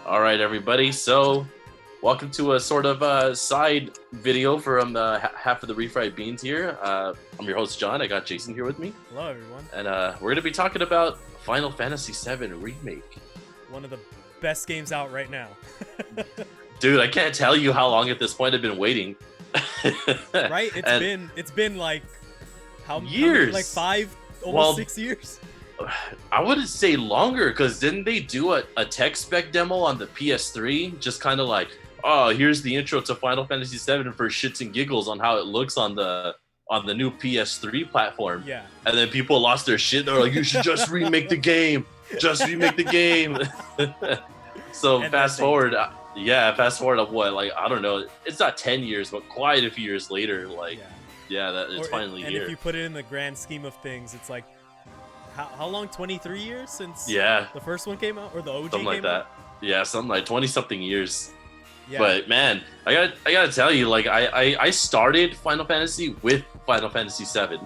All right, everybody. So, welcome to a sort of side video from half of the Refried Beans here. I'm your host, John. I got Jason here with me. Hello, everyone. And we're going to be talking about Final Fantasy VII Remake. One of the best games out right now. Dude, I can't tell you how long at this point I've been waiting. Right? It's been like how years, like 5, almost 6 years. I wouldn't say longer, because didn't they do a tech spec demo on the PS3? Just kind of like, oh, here's the intro to Final Fantasy VII for shits and giggles on how it looks on the new PS3 platform. Yeah. And then people lost their shit. They're like, you should just remake the game. Just remake the game. So And fast forward of what, like, I don't know. It's not 10 years, but quite a few years later, like, that it's finally here. And if you put it in the grand scheme of things, it's like, how long? 23 years since the first one came out, or the OG something like came that. out? Yeah, something like 20 something years. Yeah. But man, I gotta tell you, like, I started Final Fantasy with Final Fantasy VII,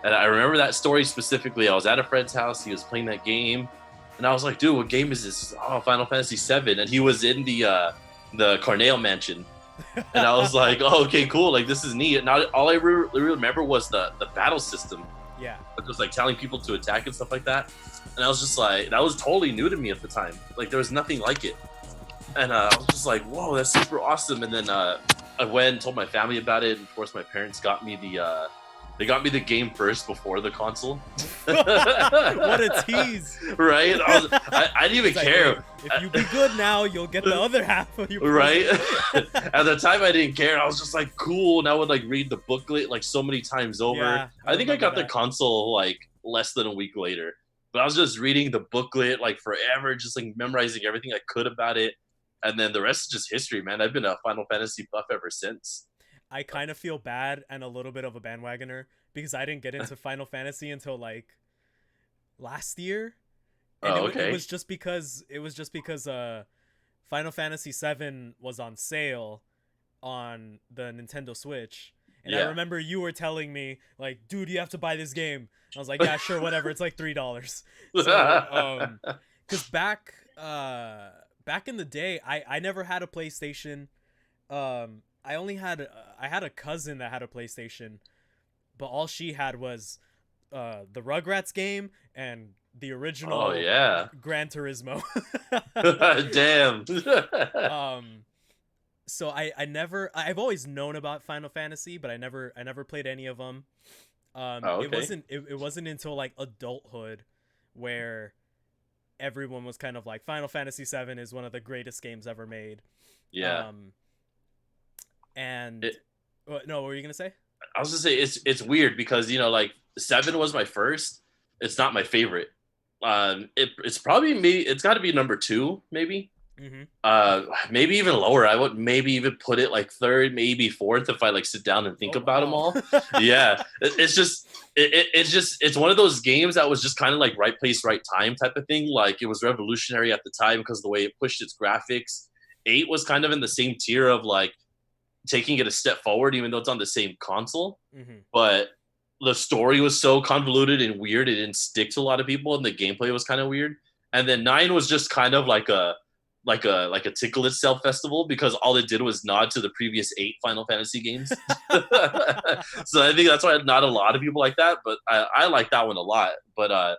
and I remember that story specifically. I was at a friend's house. He was playing that game, and I was like, "Dude, what game is this?" Oh, Final Fantasy VII, and he was in the Carnale Mansion, and I was like, "Oh, okay, cool. Like, this is neat." And all I really remember was the battle system. Yeah. It was like telling people to attack and stuff like that. And I was just like, that was totally new to me at the time. Like, there was nothing like it. And I was just like, whoa, that's super awesome. And then I went and told my family about it. And of course, my parents got me the game first before the console. What a tease. Right? I didn't even care. If you be good now, you'll get the other half of your right? At the time, I didn't care. I was just like, cool. And I would like read the booklet like so many times over. Yeah, I think I got the that. console like less than a week later. But I was just reading the booklet like forever, just like memorizing everything I could about it. And then the rest is just history, man. I've been a Final Fantasy buff ever since. I kind of feel bad and a little bit of a bandwagoner because I didn't get into Final Fantasy until like last year. And okay. it was just because Final Fantasy VII was on sale on the Nintendo Switch. And I remember you were telling me, like, dude, you have to buy this game. I was like, yeah, sure, whatever. It's like $3. So, because back in the day, I never had a PlayStation. I had a cousin that had a PlayStation, but all she had was the Rugrats game and the original Gran Turismo. Damn. So I've always known about Final Fantasy, but I never played any of them. It wasn't until like adulthood where everyone was kind of like, Final Fantasy VII is one of the greatest games ever made. Yeah. What were you gonna say? I was gonna say it's weird because, you know, like, 7 was my first. It's not my favorite. It's probably me. It's got to be number 2, maybe. Mm-hmm. Maybe even lower. I would maybe even put it like 3rd, maybe 4th if I like sit down and think about them all. Yeah, it's one of those games that was just kind of like right place, right time type of thing. Like, it was revolutionary at the time because of the way it pushed its graphics. 8 was kind of in the same tier of like taking it a step forward, even though it's on the same console. Mm-hmm. But the story was so convoluted and weird, it didn't stick to a lot of people, and the gameplay was kind of weird. And then 9 was just kind of like a tickle itself festival, because all it did was nod to the previous 8 Final Fantasy games. So I think that's why not a lot of people like that, but I like that one a lot. But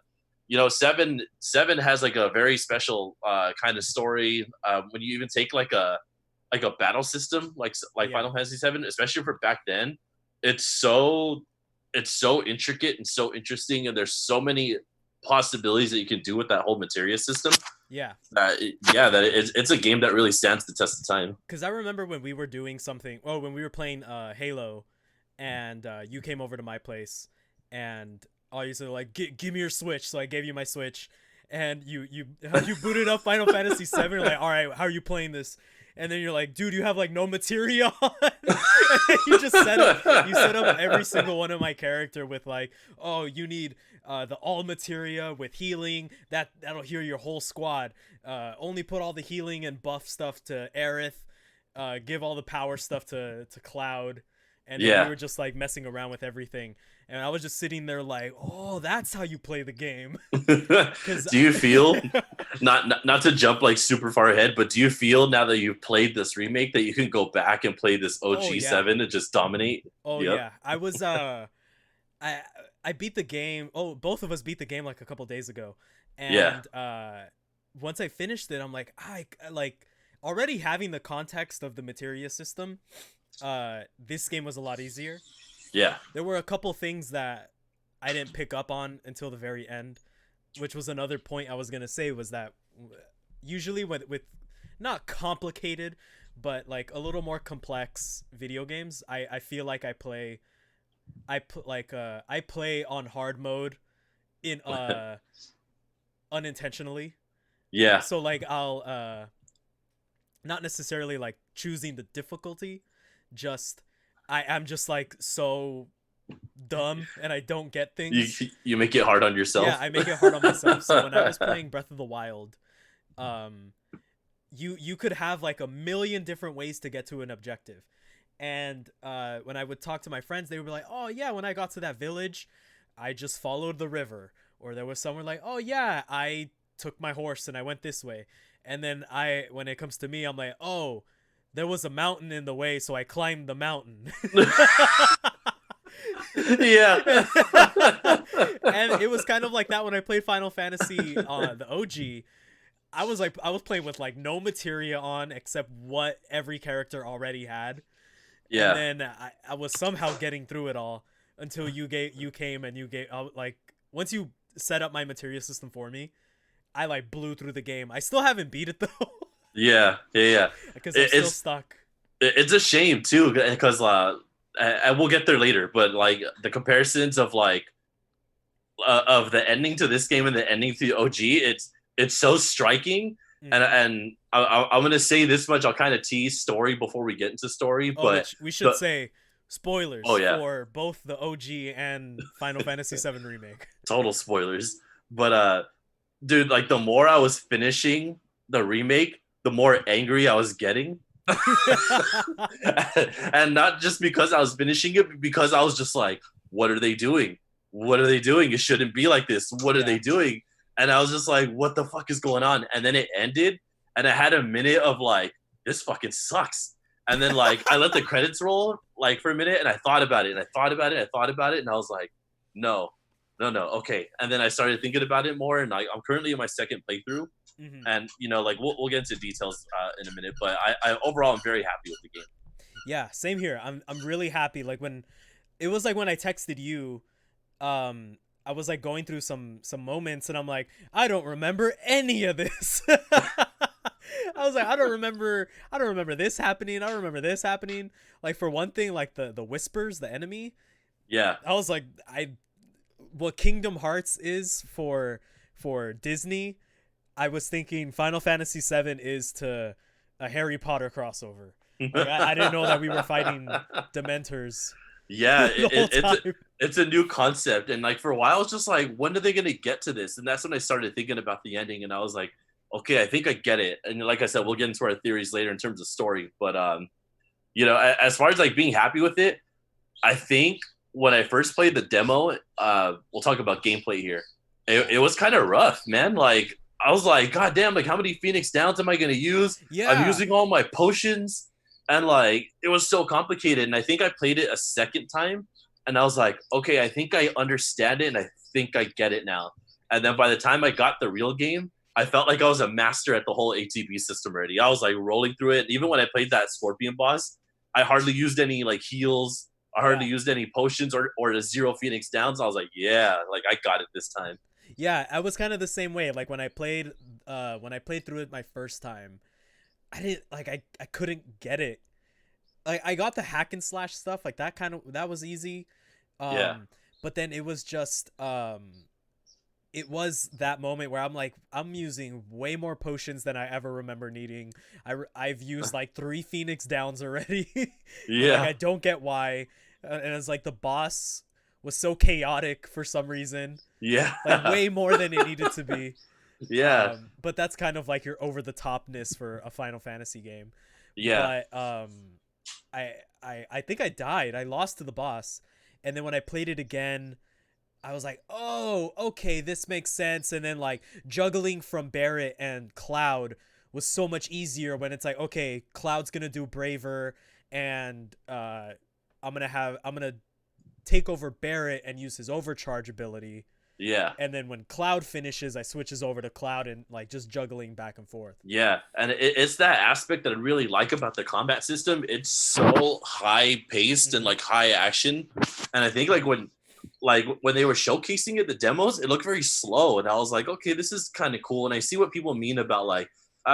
you know, 7 has like a very special kind of story. When you even take like a battle system like Final Fantasy VII, especially for back then, it's so intricate and so interesting, and there's so many possibilities that you can do with that whole materia system. It's a game that really stands the test of time. Because I remember when we were doing something, when we were playing Halo, and you came over to my place, and all you said, like, give me your Switch. So I gave you my Switch, and you booted up Final Fantasy VII. You're like, all right, how are you playing this? And then you're like, dude, you have like no materia on. And you just set up every single one of my character with like, oh, you need the all materia with healing. That'll heal your whole squad. Only put all the healing and buff stuff to Aerith. Give all the power stuff to Cloud. And then we were just like messing around with everything. And I was just sitting there like, oh, that's how you play the game. Do you feel not to jump like super far ahead, but do you feel now that you've played this remake that you can go back and play this Oh OG yeah. seven and just dominate? Oh Yep. yeah. I I beat the game. Oh, both of us beat the game like a couple days ago. Yeah. And once I finished it, I'm like, I like already having the context of the materia system. This game was a lot easier. Yeah. There were a couple things that I didn't pick up on until the very end, which was another point I was going to say was that usually with not complicated, but like a little more complex video games, I feel like I play on hard mode in unintentionally. Yeah. So like I'll not necessarily like choosing the difficulty, just I'm just like so dumb and I don't get You things. you make it hard on Yeah, yourself. I make it hard on myself. So when I was playing Breath of the Wild, um you could have like a million different ways to get to an objective. And when I would talk to my friends, they would be like, "Oh yeah, when I got to that village, I just followed the river." Or there was someone like, "Oh yeah, I took my horse and I went this way." And then when it comes to me, I'm like, "Oh, there was a mountain in the way, so I climbed the mountain." Yeah. And it was kind of like that when I played Final Fantasy the OG. I was playing with like no materia on except what every character already had. And Yeah. then I was somehow getting through it all until you came and you gave like once you set up my materia system for me, I like blew through the game. I still haven't beat it though Yeah. Yeah. Yeah. because I'm still It's stuck. it's a shame too because and we'll get there later, but like the comparisons of the ending to this game and the ending to the OG, it's so striking. Mm-hmm. And I'm gonna say this much. I'll kind of tease story before we get into story, Oh, but which we should the say oh spoilers yeah, for both the OG and Final Fantasy VII Remake. total spoilers. But dude, like the more I was finishing the remake, the more angry I was getting. And not just because I was finishing it, but because I was just like, what are they doing? What are they doing? It shouldn't be like this. What are Yeah. they doing? And I was just like, what the fuck is going on? And then it ended, and I had a minute of like, this fucking sucks. And then like I let the credits roll like for a minute, and I thought about it, and I thought about it, and I thought about it, and I was like, no, no, no, okay. And then I started thinking about it more, and I'm currently in my second playthrough, Mm-hmm. and like we'll get into details in a minute, but I overall I'm very happy with the game. Yeah, same here. I'm really happy. Like when it was like when I texted you, um, I was like going through some moments, and I'm like, I don't remember any of this. I was like, I don't remember this happening. I don't remember this happening. Like for one thing, like the whispers, the enemy. Yeah. I was like, I what Kingdom Hearts is for Disney. I was thinking Final Fantasy VII is to a Harry Potter crossover. Like I didn't know that we were fighting Dementors Yeah, the whole time. it's a new concept, and like for a while, it's just like, when are they gonna get to this? And that's when I started thinking about the ending, and I was like, okay, I think I get it. And like I said, we'll get into our theories later in terms of story, but as far as like being happy with it, I think when I first played the demo, we'll talk about gameplay here. It was kind of rough, man. Like I was like, God damn, like how many Phoenix Downs am I gonna use? I'm Yeah, using all my potions, and like it was so complicated. And I think I played it a second time, and I was like, okay, I think I understand it, and I think I get it now. And then by the time I got the real game, I felt like I was a master at the whole ATB system already. I was like rolling through it. Even when I played that Scorpion boss, I hardly used any like heals. I hardly yeah, used any potions or the zero Phoenix Downs. I was like, yeah, like I got it this time. yeah. I was kind of the same way. Like when I played through it my first time, I didn't like I couldn't get it. Like I got the hack and slash stuff, like that was easy. Yeah. Um, but then it was just it was that moment where I'm like, I'm using way more potions than I ever remember needing. I've used like 3 Phoenix Downs already, and like Yeah. I don't get why. And it's like the boss was so chaotic for some reason, like Yeah. way more than it needed to be. Yeah. But that's kind of like your over the topness for a Final Fantasy game. Yeah. But I think I died. I lost to the boss, and then when I played it again, I was like, oh, okay, this makes sense. And then like juggling from Barret and Cloud was so much easier when it's like, okay, Cloud's gonna do Braver, and I'm gonna take over Barret and use his overcharge ability. Yeah. And then when Cloud finishes, I switches over to Cloud and like just juggling back and forth. Yeah, and it's that aspect that I really like about the combat system. It's so high paced and Mm-hmm. like high action, and I think like when they were showcasing it, the demos, it looked very slow, and I was like, okay, this is kind of cool. And I see what people mean about like,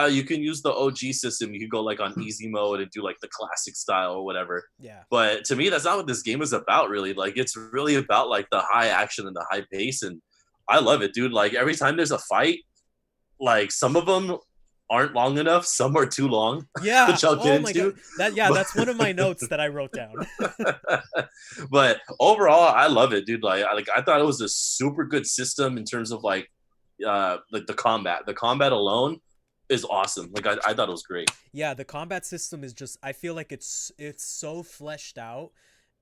you can use the OG system, you can go like on easy mode and do like the classic style or whatever. Yeah. But to me, that's not what this game is about, really. Like, it's really about like the high action and the high pace, and I love it, dude. Like every time there's a fight, like some of them aren't long enough, some are too long to Yeah. jump Oh my into. god. That's one of my notes that I wrote down. But overall, I love it, dude. I thought it was a super good system in terms of like the combat. The combat alone is awesome. Like I thought it was great. Yeah, the combat system is just, I feel like it's so fleshed out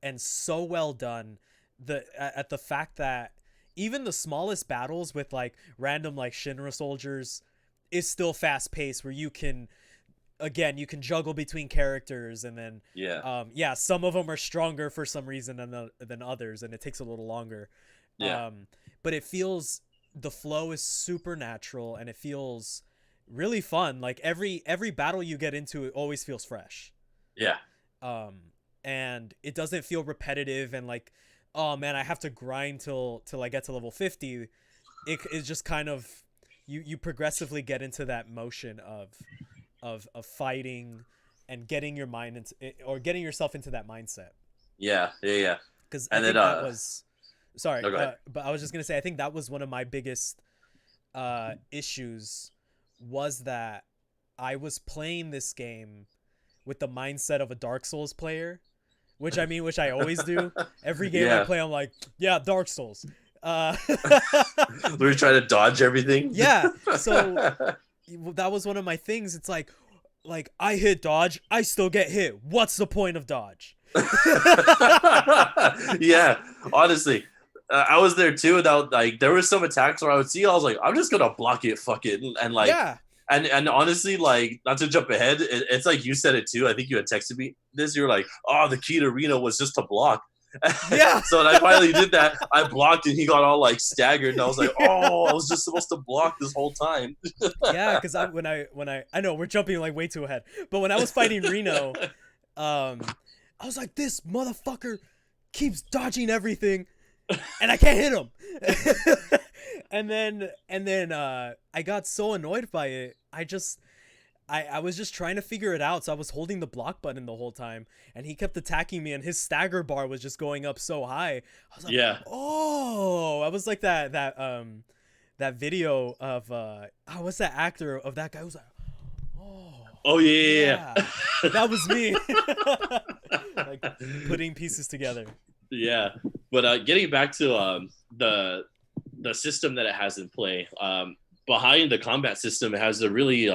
and so well done. At the fact that even the smallest battles with like random like Shinra soldiers is still fast paced, where you can, again, you can juggle between characters, and then Yeah, yeah, some of them are stronger for some reason than others, and it takes a little longer. yeah, But it feels, the flow is super natural, and it feels really fun. Like every battle you get into, it always feels fresh. yeah, um and it doesn't feel repetitive and like, oh man, I have to grind till I get to level 50. It is just kind of, you progressively get into that motion of fighting and getting your mind into, or getting yourself into that mindset. yeah, yeah, yeah. Because I And then think that was, sorry, no, go ahead. but I was just gonna say, I think that was one of my biggest issues, was that I was playing this game with the mindset of a Dark Souls player, which I always do. Every game I Yeah, play, I'm like, yeah, Dark Souls. Uh, we were trying to dodge everything. yeah. So that was one of my things. It's like I hit dodge, I still get hit. What's the point of dodge? Yeah, honestly, I was there too. That like there was some attacks where I would see, I was like, I'm just gonna block it, fuck it, and like, Yeah. and honestly, like, not to jump ahead, it's like you said it too. I think you had texted me this. You were like, oh, the key to Reno was just to block. Yeah. So when I finally did that, I blocked and he got all like staggered, and I was like, oh, I was just supposed to block this whole time. Yeah, because I know we're jumping like way too ahead, but when I was fighting Reno, I was like, this motherfucker keeps dodging everything, and I can't hit him. and then I got so annoyed by it. I was just trying to figure it out, so I was holding the block button the whole time, and he kept attacking me, and his stagger bar was just going up so high. I was like, Yeah. oh, I was like that video of what's that actor of that guy who's like, oh, Oh yeah. yeah, that was me. Like putting pieces together. Yeah. But getting back to the system that it has in play, behind the combat system, it has a really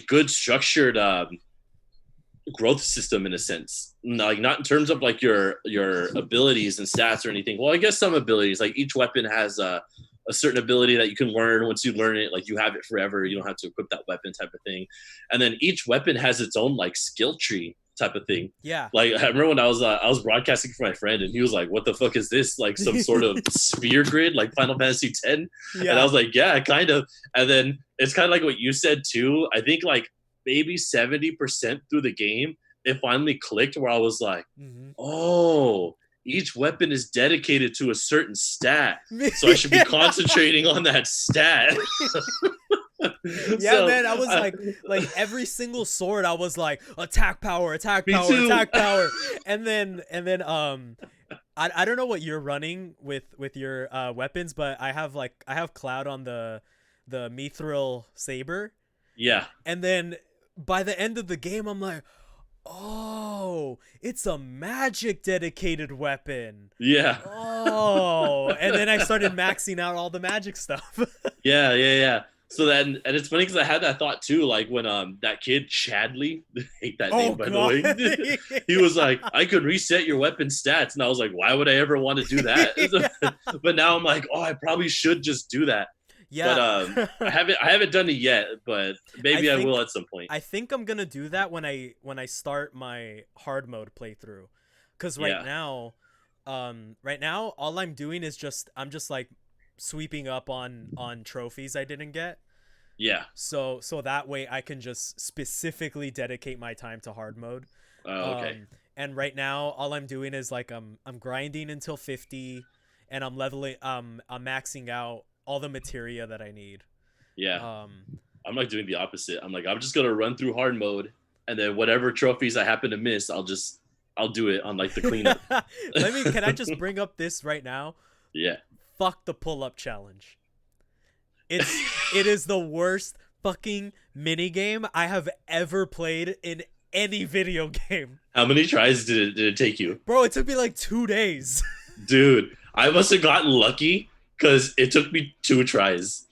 good structured growth system in a sense. Like, not in terms of like your abilities and stats or anything. Well, I guess some abilities, like each weapon has a certain ability that you can learn. Once you learn it, like, you have it forever. You don't have to equip that weapon, type of thing. And then each weapon has its own like skill tree type of thing. Yeah. Like, I remember when I was broadcasting for my friend, and he was like, "What the fuck is this? Like some sort of sphere grid, like Final Fantasy X?" And I was like, "Yeah, kind of." And then it's kind of like what you said too. I think like maybe 70% through the game, it finally clicked where I was like, Mm-hmm. "Oh, each weapon is dedicated to a certain stat, so I should be concentrating on that stat." Yeah, So, man, I was like every single sword, I was like, attack power, attack Me power, too. attack power, and then I don't know what you're running with your weapons, but I have Cloud on the Mithril saber, yeah, and then by the end of the game, I'm like, oh, it's a magic dedicated weapon. yeah. Oh, and then I started maxing out all the magic stuff. Yeah, yeah, yeah. So then, and it's funny because I had that thought too, like when that kid Chadley, hate that Oh name by the god. way, he was like, I could reset your weapon stats, and I was like, why would I ever want to do that? Yeah. But now I'm like, oh, I probably should just do that. But Yeah. I haven't done it yet, but I maybe I will think at some point. I think I'm gonna do that when I start my hard mode playthrough, because Yeah, right now all I'm doing is I'm just like sweeping up on trophies I didn't get. yeah. So that way I can just specifically dedicate my time to hard mode. Oh, okay. And right now all I'm doing is like I'm grinding until 50, and I'm maxing out all the materia that I need. Yeah, Um, I'm like doing the opposite. I'm like, I'm just gonna run through hard mode, and then whatever trophies I happen to miss, I'll do it on like the cleanup. can I just bring up this right now? Yeah. Fuck the pull up challenge. It is the worst fucking mini game I have ever played in any video game. How many tries did it take you? Bro, it took me like 2 days. Dude, I must have gotten lucky because it took me 2 tries.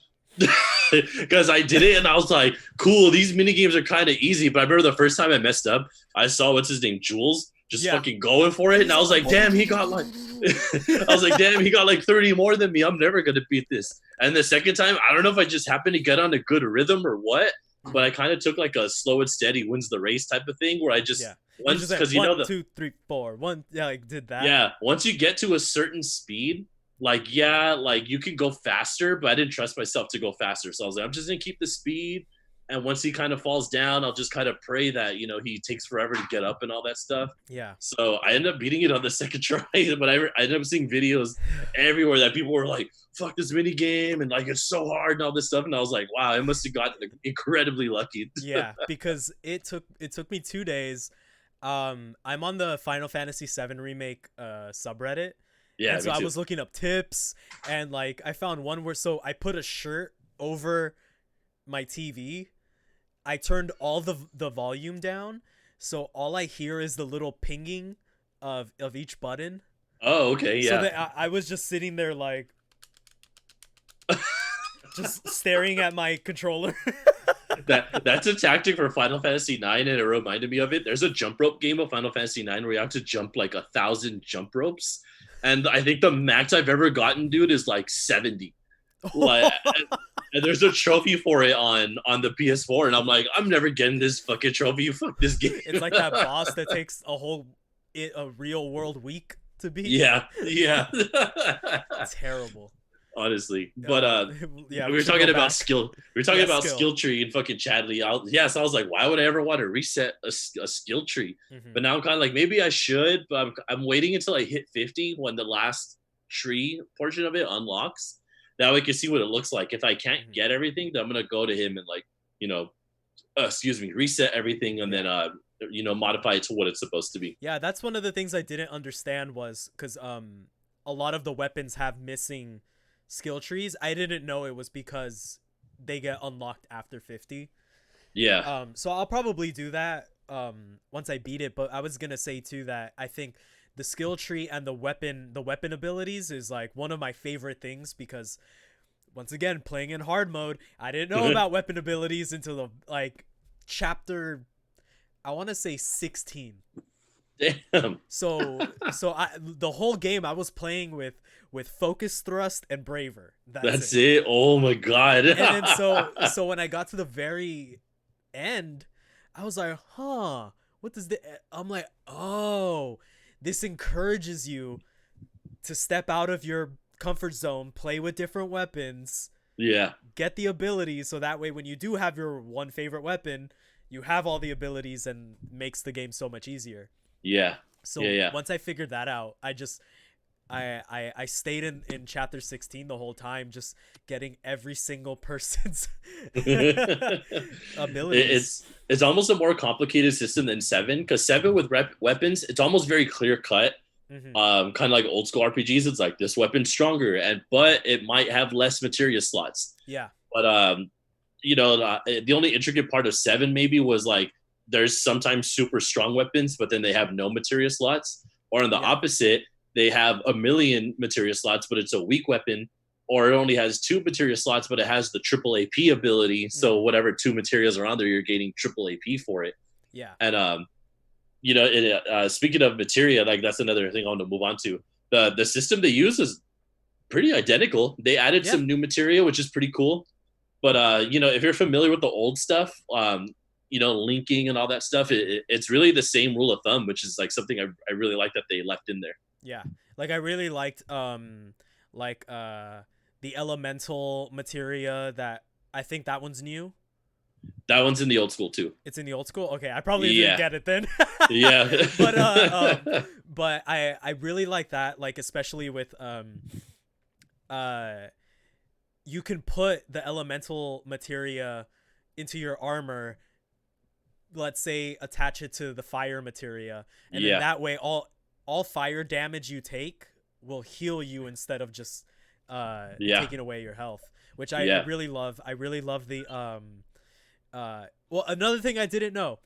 Because I did it and I was like, cool, these mini games are kind of easy. But I remember the first time I messed up, I saw what's his name, Jules, just Yeah. fucking going for it. And I was like, damn, he got like, I was like, damn, he got like 30 more than me. I'm never going to beat this. And the second time, I don't know if I just happened to get on a good rhythm or what, but I kind of took like a slow and steady wins the race type of thing where I just, Yeah. You once, just like because you know, one, two, three, four. One, yeah, like did that. yeah, once you get to a certain speed, like yeah, like you can go faster, but I didn't trust myself to go faster. So I was like, I'm just gonna keep the speed. And once he kind of falls down, I'll just kind of pray that, he takes forever to get up and all that stuff. Yeah. So I ended up beating it on the second try, but I ended up seeing videos everywhere that people were like, fuck this mini game and like it's so hard and all this stuff. And I was like, wow, I must have gotten incredibly lucky. Yeah, because it took me 2 days. I'm on the Final Fantasy VII remake subreddit, Yeah, and so me I too. was looking up tips, and like I found one where so I put a shirt over my TV. I turned all the volume down, so all I hear is the little pinging of each button. Oh, okay, So yeah. that I was just sitting there like just staring at my controller. That's a tactic for Final Fantasy IX, and it reminded me of it. There's a jump rope game of Final Fantasy IX where you have to jump like 1,000 jump ropes, and I think the max I've ever gotten, dude, is like 70. Like, and there's a trophy for it on the PS4, and I'm like, I'm never getting this fucking trophy. Fuck this game. It's like that boss that takes a real world week to beat. Yeah, yeah. Terrible. Honestly, but Yeah, we we were should go talking about back. skill. We were talking Yeah, about skill. skill tree and fucking Chadley. So I was like, why would I ever want to reset a skill tree? Hmm. But now I'm kind of like, maybe I should. But I'm waiting until I hit 50 when the last tree portion of it unlocks. That way I can see what it looks like. If I can't Hmm. get everything, then I'm gonna go to him and like, you know, excuse me, reset everything and Yeah. then modify it to what it's supposed to be. Yeah, that's one of the things I didn't understand was because a lot of the weapons have missing skill trees. I didn't know it was because they get unlocked after 50. Yeah, So I'll probably do that once I beat it. But I was gonna say too that I think the skill tree and the weapon abilities is like one of my favorite things because once again playing in hard mode, I didn't know about weapon abilities until the like chapter I want to say 16. damn, So the whole game I was playing with focus thrust and braver. That's that's it. it. Oh my god. And then so when I got to the very end, I was like, "Huh, what does the?" I'm like, "Oh, this encourages you to step out of your comfort zone, play with different weapons, Yeah, get the abilities, so that way when you do have your one favorite weapon, you have all the abilities and makes the game so much easier." yeah, So yeah, once I figured that out, I stayed in chapter 16 the whole time, just getting every single person's yeah. abilities. It's almost a more complicated system than seven because seven with weapons, it's almost very clear cut. Hmm. Kind of like old school RPGs. It's like this weapon's stronger, but it might have less materia slots. Yeah. But the only intricate part of seven maybe was like there's sometimes super strong weapons, but then they have no materia slots. Or on the Yeah. opposite, they have a million materia slots, but it's a weak weapon. or it only has 2 materia slots, but it has the triple AP ability. So whatever 2 materials are on there, you're getting triple AP for it. Yeah. And speaking of materia, like that's another thing I want to move on to. The system they use is pretty identical. They added Yeah. some new materia, which is pretty cool. But if you're familiar with the old stuff, linking and all that stuff, it's really the same rule of thumb, which is like something I really like that they left in there. Yeah. Like I really liked like the elemental materia that I think that one's new. That one's in the old school too. It's in the old school. Okay, I probably didn't Yeah, get it then. yeah, But I really like that, like especially with uh you can put the elemental materia into your armor, let's say attach it to the fire materia, and then yeah, that way all fire damage you take will heal you instead of just yeah, taking away your health, which I yeah, really love. I really love the well, another thing I didn't know,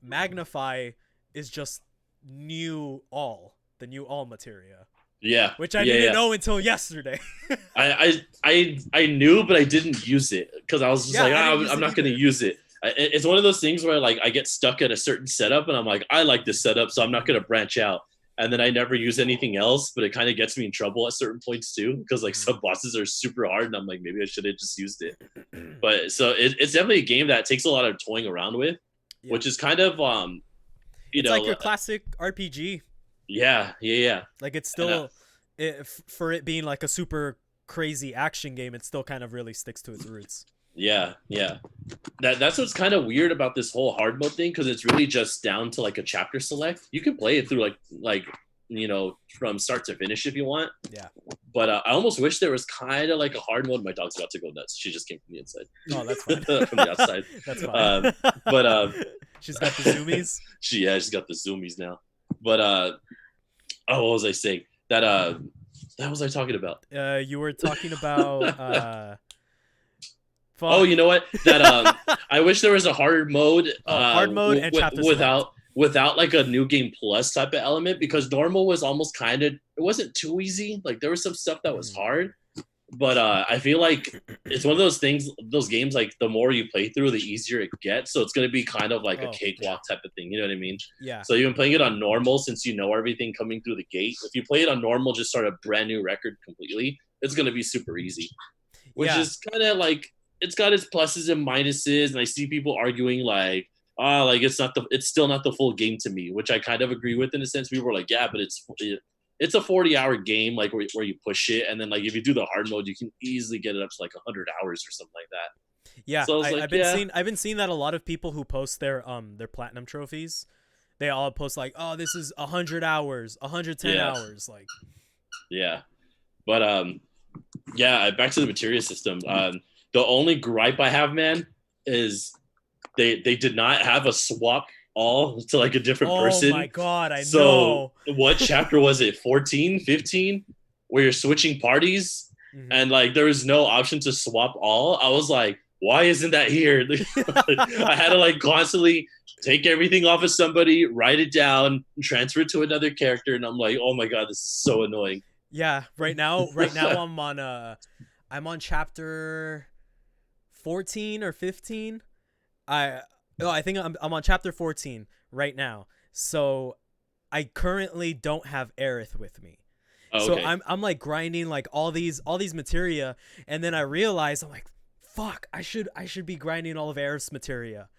magnify is just the new all materia, yeah, which I yeah, didn't yeah. know until yesterday. I knew, but I didn't use it because I was just Yeah, like, I didn't use I'm it not going to either. use it. It's one of those things where like I get stuck at a certain setup, and I'm like, I like this setup, so I'm not going to branch out. And then I never use anything else, but it kind of gets me in trouble at certain points too, because like some bosses are super hard, and I'm like, maybe I should have just used it. But so it's definitely a game that takes a lot of toying around with, Yeah, which is kind of you it's like know, your classic RPG. yeah, yeah, yeah, Like it's and still, for it being like a super crazy action game, it still kind of really sticks to its roots. yeah, yeah. That's what's kind of weird about this whole hard mode thing, because it's really just down to like a chapter select. You can play it through like from start to finish if you want. Yeah. But I almost wish there was kind of like a hard mode. My dog's about to go nuts. She just came from the inside. Oh, that's fine. From the outside. That's fine. But She's got the zoomies. she's got the zoomies now. But what was I saying? That was I talking about? You were talking about Oh, fuck. you know what? That I wish there was a hard mode. Oh, hard mode and chapter select. Without like a new game plus type of element, because normal was almost kind of, it wasn't too easy. Like there was some stuff that was hard, but I feel like it's one of those things, those games, like the more you play through, the easier it gets. So it's going to be kind of like a cakewalk type of thing. You know what I mean? Yeah. So you've been playing it on normal since you know everything coming through the gate. If you play it on normal, just start a brand new record completely, it's going to be super easy, which is kind of like, it's got its pluses and minuses. And I see people arguing like, like it's still not the full game to me, which I kind of agree with in a sense. People were like, yeah, but it's a 40-hour game, like where you push it, and then like if you do the hard mode, you can easily get it up to like 100 hours or something like that. Yeah, So I've been seeing that a lot of people who post their platinum trophies, they all post like, oh, this is 100 hours, 110 hours, like. Yeah, but yeah, back to the materia system. The only gripe I have, man, is they did not have a swap all to like a different person. Oh my god, I know. So what chapter was it? 14, 15, where you're switching parties, and like there was no option to swap all. I was like, why isn't that here? I had to like constantly take everything off of somebody, write it down, transfer it to another character, and I'm like, oh my god, this is so annoying. Yeah, right now I'm on chapter 14 or 15. I think I'm on chapter 14 right now. So I currently don't have Aerith with me. Oh, okay. So I'm like grinding like all these materia, and then I realize I'm like, fuck, I should be grinding all of Aerith's materia,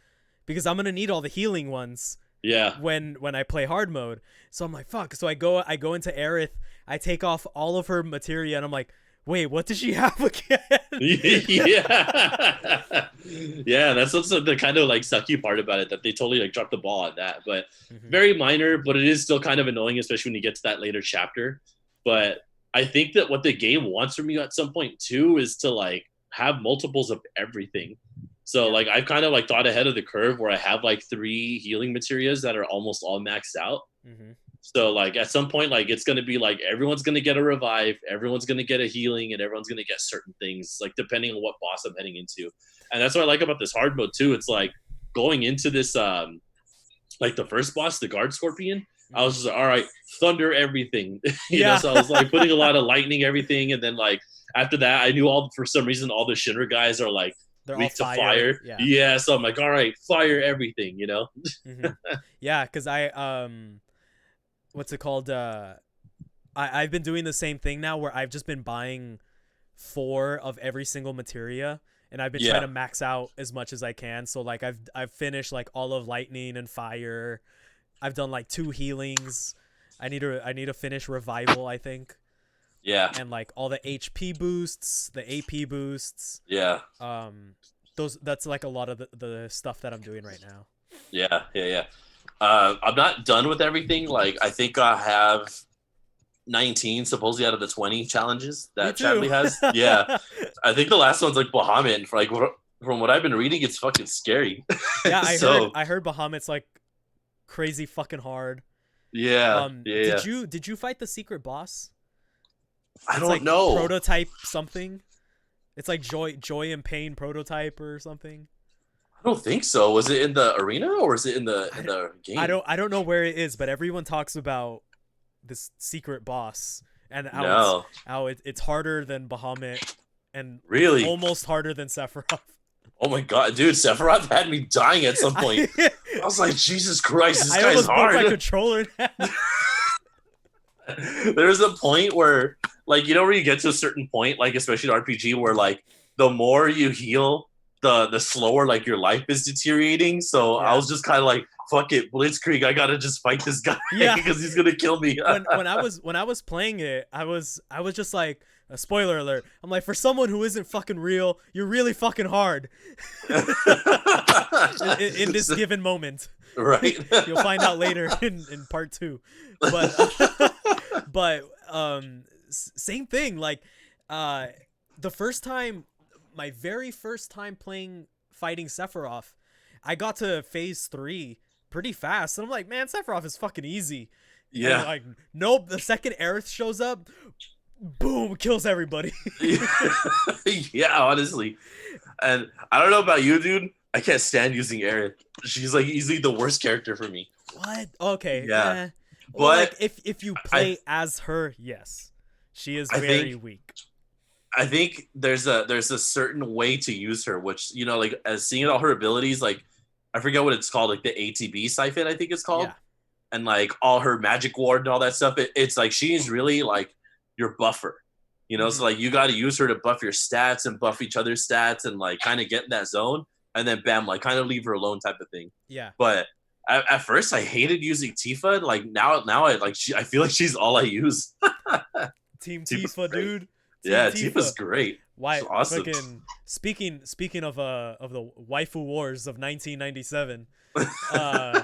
because I'm gonna need all the healing ones. Yeah. When I play hard mode. So I'm like, fuck. So I go into Aerith, I take off all of her materia, and I'm like, wait, what does she have again? Yeah. Yeah, that's what's the kind of like sucky part about it, that they totally like dropped the ball on that. But very minor, but it is still kind of annoying, especially when you get to that later chapter. But I think that what the game wants from you at some point too is to like have multiples of everything. So like I've kind of like thought ahead of the curve, where I have like 3 healing materials that are almost all maxed out. So like at some point, like it's gonna be like everyone's gonna get a revive, everyone's gonna get a healing, and everyone's gonna get certain things, like depending on what boss I'm heading into. And that's what I like about this hard mode too. It's like going into this like the first boss, the guard scorpion, I was just like, all right, thunder everything. you know, so I was like putting a lot of lightning everything, and then like after that, I knew all for some reason all the Shinra guys are like They're all weak to fire. fire. Yeah. Yeah, so I'm like, all right, fire everything, you know? Hmm. Yeah, because I what's it called? I've been doing the same thing now where I've just been buying four of every single materia, and I've been trying Yeah, to max out as much as I can. So like I've finished like all of lightning and fire. I've done like two healings. I need to finish revival, I think, yeah, and like all the HP boosts, the AP boosts. yeah, Um, those that's like a lot of the stuff that I'm doing right now. yeah. I'm not done with everything. Like, I think I have 19 supposedly out of the 20 challenges Me that too. Chadley has. Yeah, I think the last one's like Bahamut. For like from what I've been reading, it's fucking scary. Yeah, I heard So I heard Bahamut's like crazy fucking hard. yeah, yeah, yeah. Did you fight the secret boss? I It's don't like know. prototype something. It's like joy and pain prototype or something. I don't think so. Was it in the arena or was it in I, the I game? don't I don't know where it is, but everyone talks about this secret boss and No, it's harder than Bahamut and really. almost harder than Sephiroth. Oh my god, dude, Sephiroth had me dying at some point. I, I was like, Jesus Christ, this I guy's almost broke my hard. controller. There's a point where, like, you know, where you get to a certain point, like, especially in RPG, where like the more you heal, the slower like your life is deteriorating. So I Yeah. was just kind of like, fuck it, Blitzkrieg, I gotta just fight this guy Yeah. because he's gonna kill me. When I was playing it, I was just like, a spoiler alert. I'm like, for someone who isn't fucking real, you're really fucking hard in this given moment. Right? You'll find out later in part two. But but same thing. Like uh, the first time, my very first time playing fighting Sephiroth, I got to phase 3 pretty fast, and I'm like, man, Sephiroth is fucking easy. And Yeah. like, nope. The second Aerith shows up, boom, kills everybody. Yeah, honestly. And I don't know about you, dude. I can't stand using Aerith. She's like easily the worst character for me. What? Okay. Yeah. Well, But like if you I play as her, yes, she is I very think weak. there's a certain way to use her, which you know, like as seeing all her abilities, like I forget what it's called, like the ATB siphon, I think it's called, Yeah. and like all her magic ward and all that stuff. It's like she's really like your buffer, you know. So Hmm. like you got to use her to buff your stats and buff each other's stats and like kind of get in that zone, and then bam, like kind of leave her alone type of thing. Yeah. But at first, I hated using Tifa. Like now I feel like she's all I use. Team Tifa's Tifa, great. dude. Team Yeah, Tifa. Tifa's great. Why She's awesome. fucking speaking of the waifu wars of 1997. Uh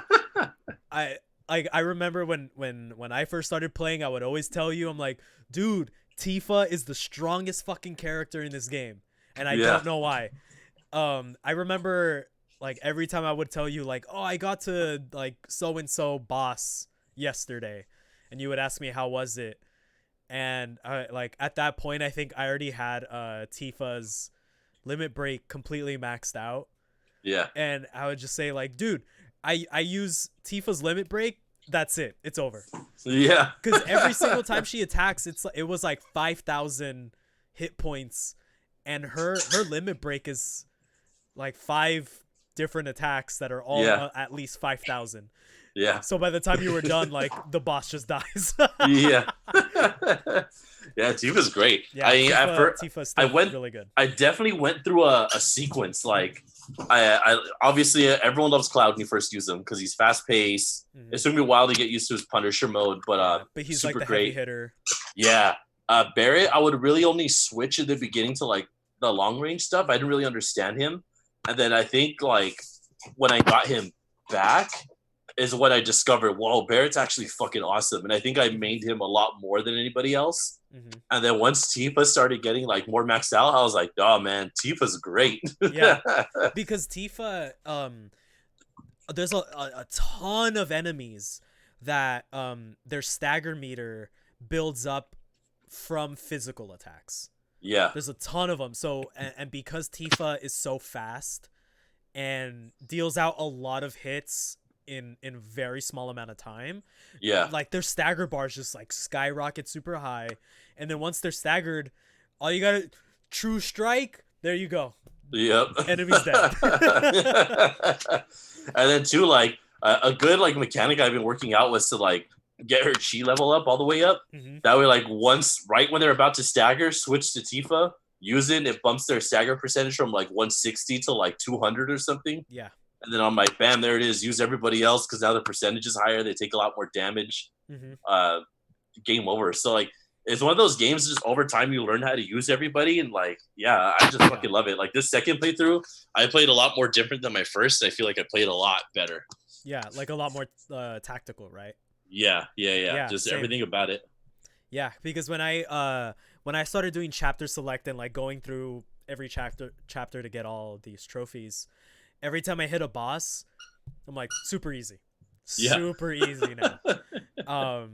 I remember when I first started playing, I would always tell you, I'm like, dude, Tifa is the strongest fucking character in this game, and I Yeah, don't know why. I remember like every time I would tell you like, oh, I got to like so and so boss yesterday, and you would ask me how was it, and I like at that point I think I already had Tifa's limit break completely maxed out, yeah, and I would just say like, dude, I use Tifa's limit break. That's it. It's over. yeah, Because every single time she attacks, it was like 5,000 hit points, and her limit break is like 5 different attacks that are all yeah, at least 5,000. yeah, So by the time you were done, like the boss just dies. yeah. Yeah, Tifa's great. Yeah, At first, Tifa's I still went. really good. I definitely went through a sequence. Like, I obviously everyone loves Cloud when you first use him because he's fast paced. Hmm. It took me a while to get used to his Punisher mode, but Yeah, but he's like super the heavy great. hitter. Yeah. Barrett, I would really only switch in the beginning to like the long range stuff. I didn't really understand him. And then I think like when I got him back is when I discovered, whoa, Barrett's actually fucking awesome. And I think I made him a lot more than anybody else. Hmm. And then once Tifa started getting like more maxed out, I was like, oh man, Tifa's great. Yeah, because Tifa, there's a ton of enemies that their stagger meter builds up from physical attacks. Yeah. There's a ton of them. So and because Tifa is so fast and deals out a lot of hits in very small amount of time, Yeah. like their stagger bars just like skyrocket super high, and then once they're staggered, All you gotta true strike. There you go. Yep. Enemy's dead. And then too, like a good like mechanic I've been working out was to like get her chi level up all the way up. Mm-hmm. That way, like once right when they're about to stagger, switch to Tifa, use it. It bumps their stagger percentage from like 160 to like 200 or something. Yeah. And then I'm like, bam, there it is. Use everybody else because now the percentage is higher. They take a lot more damage. Mm-hmm. Game over. So like it's one of those games just over time you learn how to use everybody and like yeah, I just fucking love it. Like this second playthrough, I played a lot more different than my first. I feel like I played a lot better. Yeah, like a lot more tactical, right? Yeah. Yeah, Just same. everything about it. Yeah, because when I started doing chapter select and like going through every chapter to get all of these trophies, every time I hit a boss, I'm like super easy. Yeah. Super easy now.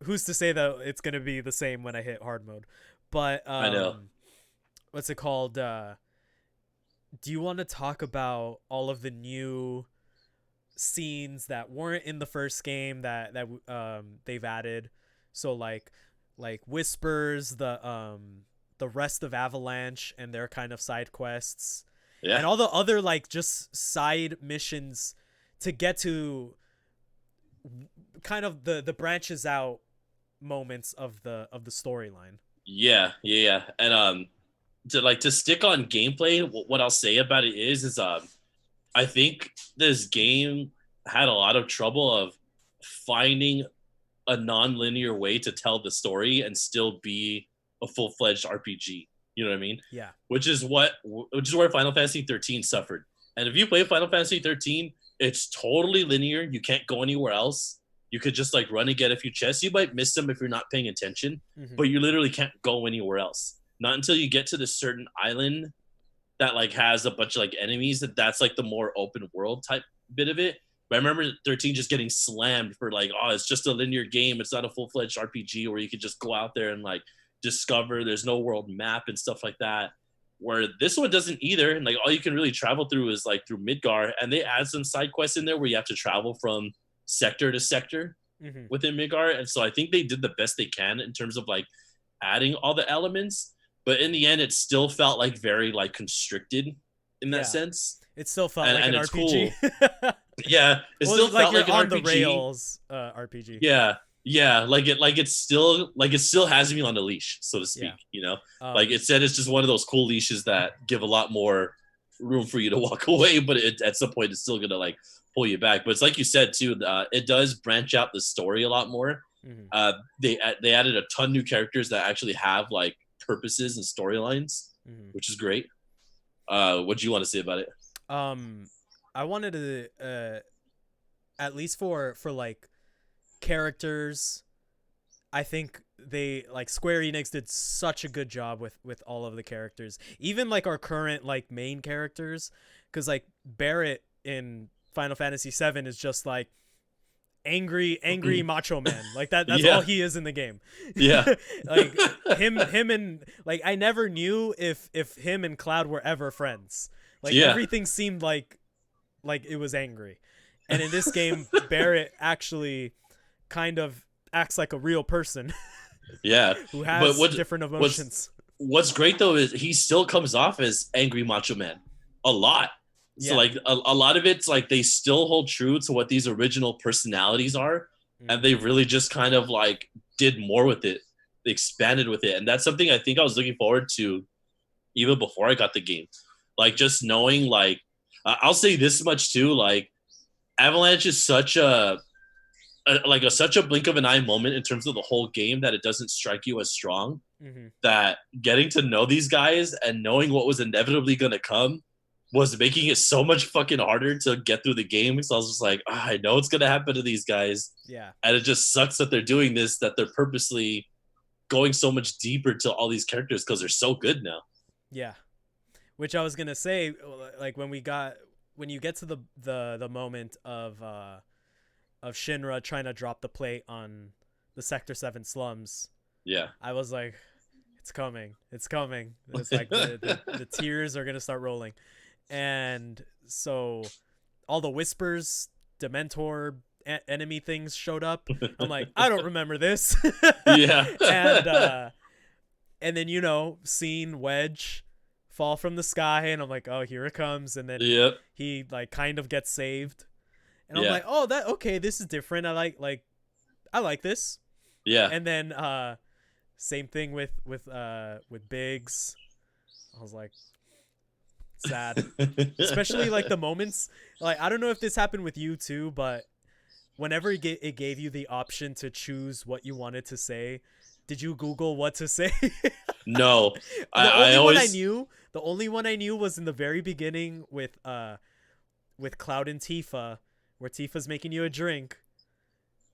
Who's to say that it's going to be the same when I hit hard mode? But I know. what's it called? Do you want to talk about all of the new scenes that weren't in the first game that they've added? So like Whispers, the rest of Avalanche and their kind of side quests, and Yeah. all the other like just side missions to get to kind of the branches out moments of the storyline. Yeah. And to stick on gameplay, what I'll say about it is I think this game had a lot of trouble of finding a non-linear way to tell the story and still be a full-fledged RPG. You know what I mean? Yeah. Which is where Final Fantasy 13 suffered. And if you play Final Fantasy 13, it's totally linear. You can't go anywhere else. You could just like run and get a few chests. You might miss them if you're not paying attention, Mm-hmm. but you literally can't go anywhere else. Not until you get to this certain island that like has a bunch of like enemies that's like the more open world type bit of it. But I remember 13 just getting slammed for like, oh, it's just a linear game. It's not a full-fledged RPG where you could just go out there and like discover. There's no world map and stuff like that. Where this one doesn't either. And like all you can really travel through is like through Midgar. And they add some side quests in there where you have to travel from sector to sector Mm-hmm. within Midgar. And so I think they did the best they can in terms of like adding all the elements. But in the end, it still felt like very like constricted in that sense. It still felt like and an it's RPG. Cool. Yeah, it still like felt you're like an on RPG. the rails RPG. Yeah, like it still has me on a leash, so to speak. Yeah. You know, like it said, it's just one of those cool leashes that give a lot more room for you to walk away, but at some point it's still gonna like pull you back. But it's like you said too, it does branch out the story a lot more. Mm-hmm. They added a ton new characters that actually have like purposes and storylines, Mm-hmm. which is great. What do you want to say about it? I wanted to at least for like characters, I think they like Square Enix did such a good job with all of the characters, even like our current like main characters, because like Barrett in Final Fantasy VII is just like angry macho man, like that's all he is in the game. Yeah. Like him and like I never knew if him and Cloud were ever friends. Like everything seemed like it was angry. And in this game, Barrett actually kind of acts like a real person. Yeah. Who has different emotions. What's great though is he still comes off as angry macho man a lot. So like a lot of it's like they still hold true to what these original personalities are, and they really just kind of like did more with it. They expanded with it, and that's something I think I was looking forward to even before I got the game. Like just knowing like I'll say this much too, like Avalanche is such a blink of an eye moment in terms of the whole game that it doesn't strike you as strong. Mm-hmm. That getting to know these guys and knowing what was inevitably going to come was making it so much fucking harder to get through the game. So I was just like, I know it's going to happen to these guys. Yeah. And it just sucks that they're doing this, that they're purposely going so much deeper to all these characters because they're so good now. Yeah. Which I was going to say, like when you get to the moment of Shinra trying to drop the plate on the Sector 7 slums. Yeah. I was like, it's coming. It's like the tears are going to start rolling. And so all the Whispers, Dementor, enemy things showed up. I'm like, I don't remember this. Yeah. and then, you know, seeing Wedge fall from the sky, and I'm like, oh, here it comes, and then Yep. he like kind of gets saved, and I'm Yeah. like, oh, that okay, this is different. I like this. Yeah. And then same thing with Biggs. I was like, sad. Especially like the moments, like I don't know if this happened with you too, but whenever it gave you the option to choose what you wanted to say, did you Google what to say? No, the I only one I always knew, the only one I knew was in the very beginning with Cloud and Tifa, where Tifa's making you a drink,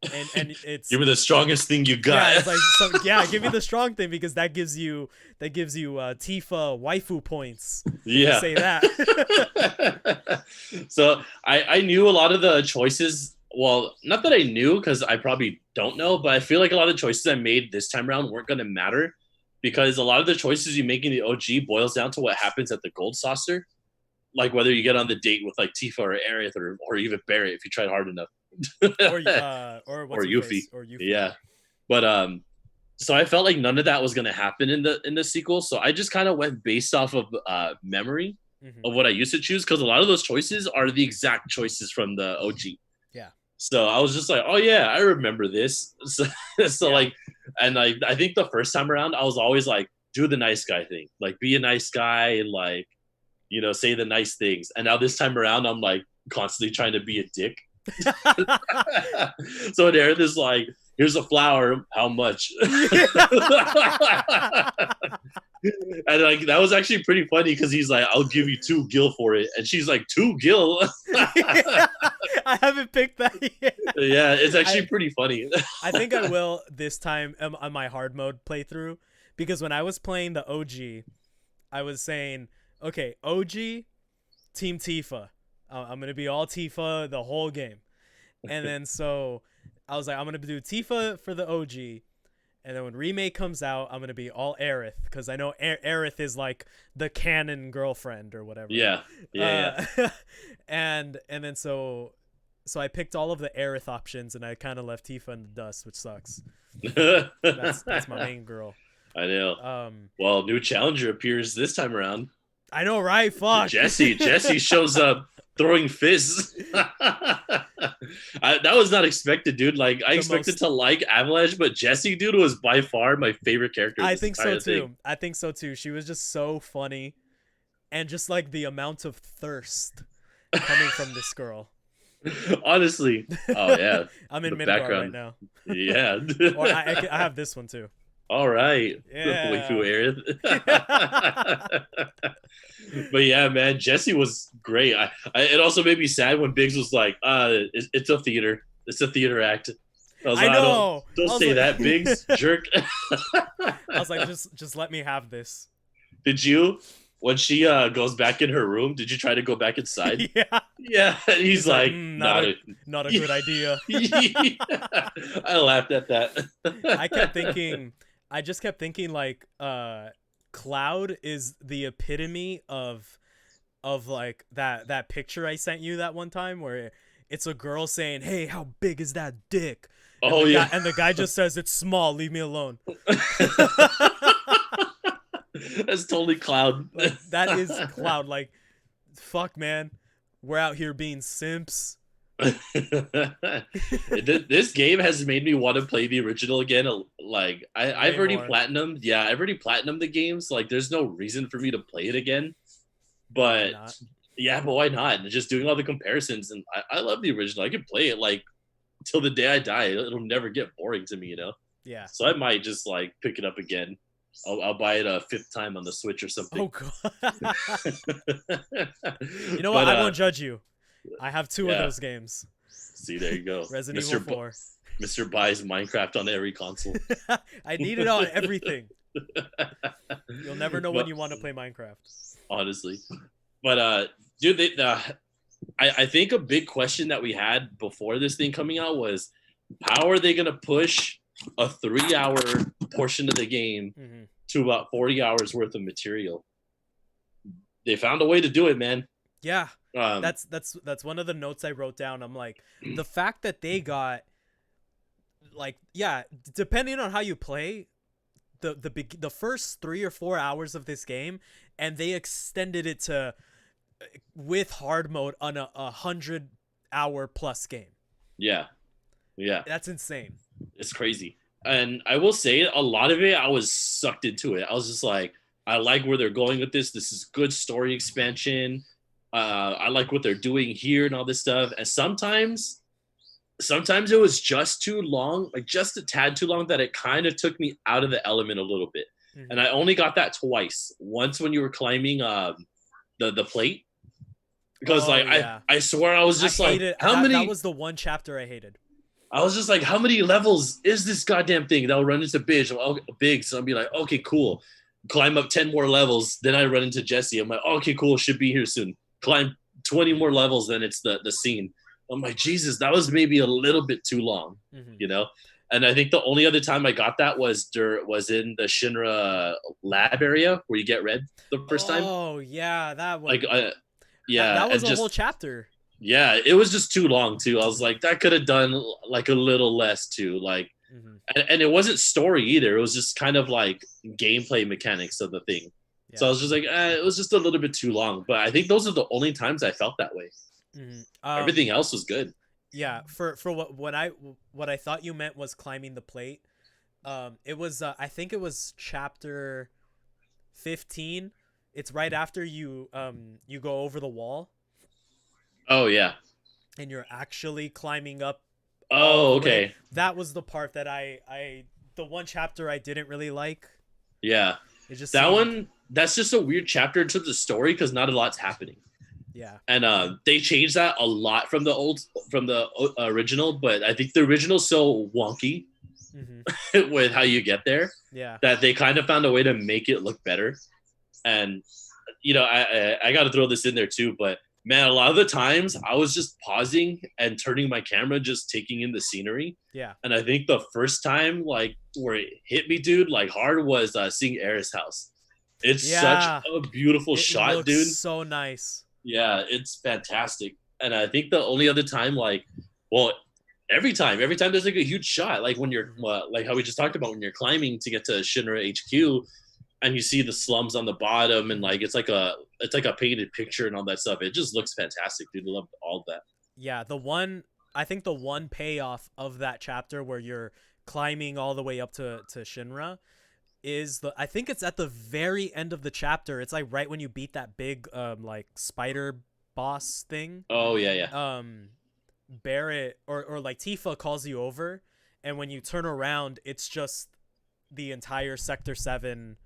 and it's give me the strongest thing you yeah, got. it's like so yeah, give me the strong thing because that gives you Tifa waifu points if you Yeah. say that. So I knew a lot of the choices. Well, not that I knew because I probably don't know, but I feel like a lot of the choices I made this time around weren't going to matter because a lot of the choices you make in the OG boils down to what happens at the gold saucer. Like whether you get on the date with like Tifa or Aerith or even Barrett if you tried hard enough. Or Or what's her Yuffie. face or Yuffie. Yeah. But so I felt like none of that was gonna happen in the sequel. So I just kind of went based off of memory Mm-hmm. of what I used to choose because a lot of those choices are the exact choices from the OG. Yeah. So I was just like, oh yeah, I remember this. So Yeah. like, and I think the first time around, I was always like, do the nice guy thing, like be a nice guy and like, you know, say the nice things. And now this time around, I'm like constantly trying to be a dick. So Darren is like, here's a flower, how much? And like that was actually pretty funny because he's like, I'll give you 2 gil for it. And she's like, 2 gil? I haven't picked that yet. Yeah, it's actually pretty funny. I think I will this time on my hard mode playthrough because when I was playing the OG, I was saying, okay, OG, Team Tifa. I'm going to be all Tifa the whole game. And then so I was like, I'm going to do Tifa for the OG. And then when Remake comes out, I'm going to be all Aerith because I know Aerith is like the canon girlfriend or whatever. Yeah. Yeah. And then so I picked all of the Aerith options and I kind of left Tifa in the dust, which sucks. That's my main girl. I know. Well, new challenger appears this time around. I know, right? Fuck. Jesse shows up throwing fists. That was not expected, dude. Like I expected to like Avalanche, but Jesse, dude, was by far my favorite character. I think so too. I think so too. She was just so funny, and just like the amount of thirst coming from this girl. Honestly, oh yeah, I'm in Midgar right now. Yeah, or I have this one too. All right, yeah. Waifu Aerith. But yeah, man, Jesse was great. It also made me sad when Biggs was like, it's a theater. It's a theater act. I was like, know. Don't say that, Biggs, jerk. I was like, just let me have this. Did you, when she goes back in her room, did you try to go back inside? Yeah. Yeah. He's like, not a good idea. I laughed at that. I just kept thinking like, Cloud is the epitome of like that picture I sent you that one time where it's a girl saying, "Hey, how big is that dick?" And and the guy just says, "It's small, leave me alone." That's totally Cloud. Like, that is Cloud. Like, fuck, man, we're out here being simps. This game has made me want to play the original again. Like I've already platinumed. Yeah, I've already platinumed the games. Like there's no reason for me to play it again. But yeah, but why not? Just doing all the comparisons, and I love the original. I can play it like till the day I die. It'll never get boring to me, you know. Yeah. So I might just like pick it up again. I'll buy it a 5th time on the Switch or something. Oh god. You know what? I won't judge you. I have 2 of those games. See, there you go. Resident Evil 4. Mr. buys Minecraft on every console. I need it on everything. You'll never know when you want to play Minecraft. Honestly. But, dude, I think a big question that we had before this thing coming out was, how are they going to push a 3-hour portion of the game to about 40 hours worth of material? They found a way to do it, man. Yeah. That's one of the notes I wrote down. I'm like, the fact that they got, like, yeah, depending on how you play, the first 3 or 4 hours of this game, and they extended it to with hard mode on a 100 hour plus game. Yeah, yeah, That's insane. it's crazy. And I will say, a lot of it, I was sucked into it. I was just like, I like where they're going with this. This is good story expansion. I like what they're doing here and all this stuff. And sometimes it was just too long, like just a tad too long, that it kind of took me out of the element a little bit. Mm-hmm. And I only got that twice. Once when you were climbing the plate, because Oh like yeah, I swear I was just I like, hated how that. That many? was the one chapter I hated. I was just like, how many levels is this goddamn thing? That'll run into Big. Big. So I'll be like, okay, cool. Climb up 10 more levels. Then I run into Jesse. I'm like, okay, cool. Should be here soon. Climb 20 more levels. Then it's the scene. I'm like, Jesus, that was maybe a little bit too long, Mm-hmm. you know? And I think the only other time I got that was in the Shinra lab area where you get red the first time. Oh yeah, that one. Like, That yeah, that was and a whole just chapter. yeah, it was just too long too. I was like, that could have done like a little less too. Like, Mm-hmm. and it wasn't story either. It was just kind of like gameplay mechanics of the thing. So I Yeah. was just like, it was just a little bit too long. But I think those are the only times I felt that way. Mm-hmm. Everything else was good. Yeah. For what I thought you meant was climbing the plate. It was I think it was chapter 15. It's right after you go over the wall Oh yeah. and you're actually climbing up all Oh the way. okay. That was the part that I the one chapter I didn't really like. Yeah. It just That seemed one. That's just a weird chapter in terms of story because not a lot's happening. yeah. And they changed that a lot from the original, but I think the original's so wonky Mm-hmm. with how you get there Yeah. that they kind of found a way to make it look better. And I got to throw this in there too, but man, a lot of the times I was just pausing and turning my camera, just taking in the scenery. Yeah. And I think the first time like where it hit me, dude, like hard was seeing Aerith's house. It's such Yeah. a beautiful It shot, looks dude. so nice. Yeah, it's fantastic. And I think the only other time, like, well, every time there's like a huge shot, like when you're like how we just talked about when you're climbing to get to Shinra HQ, and you see the slums on the bottom, and like it's like a painted picture and all that stuff. It just looks fantastic, dude. I love all of that. Yeah, I think the one payoff of that chapter where you're climbing all the way up to Shinra is I think it's at the very end of the chapter. It's like right when you beat that big like spider boss thing. Oh yeah, yeah, Barrett or like Tifa calls you over, and when you turn around, it's just the entire Sector 7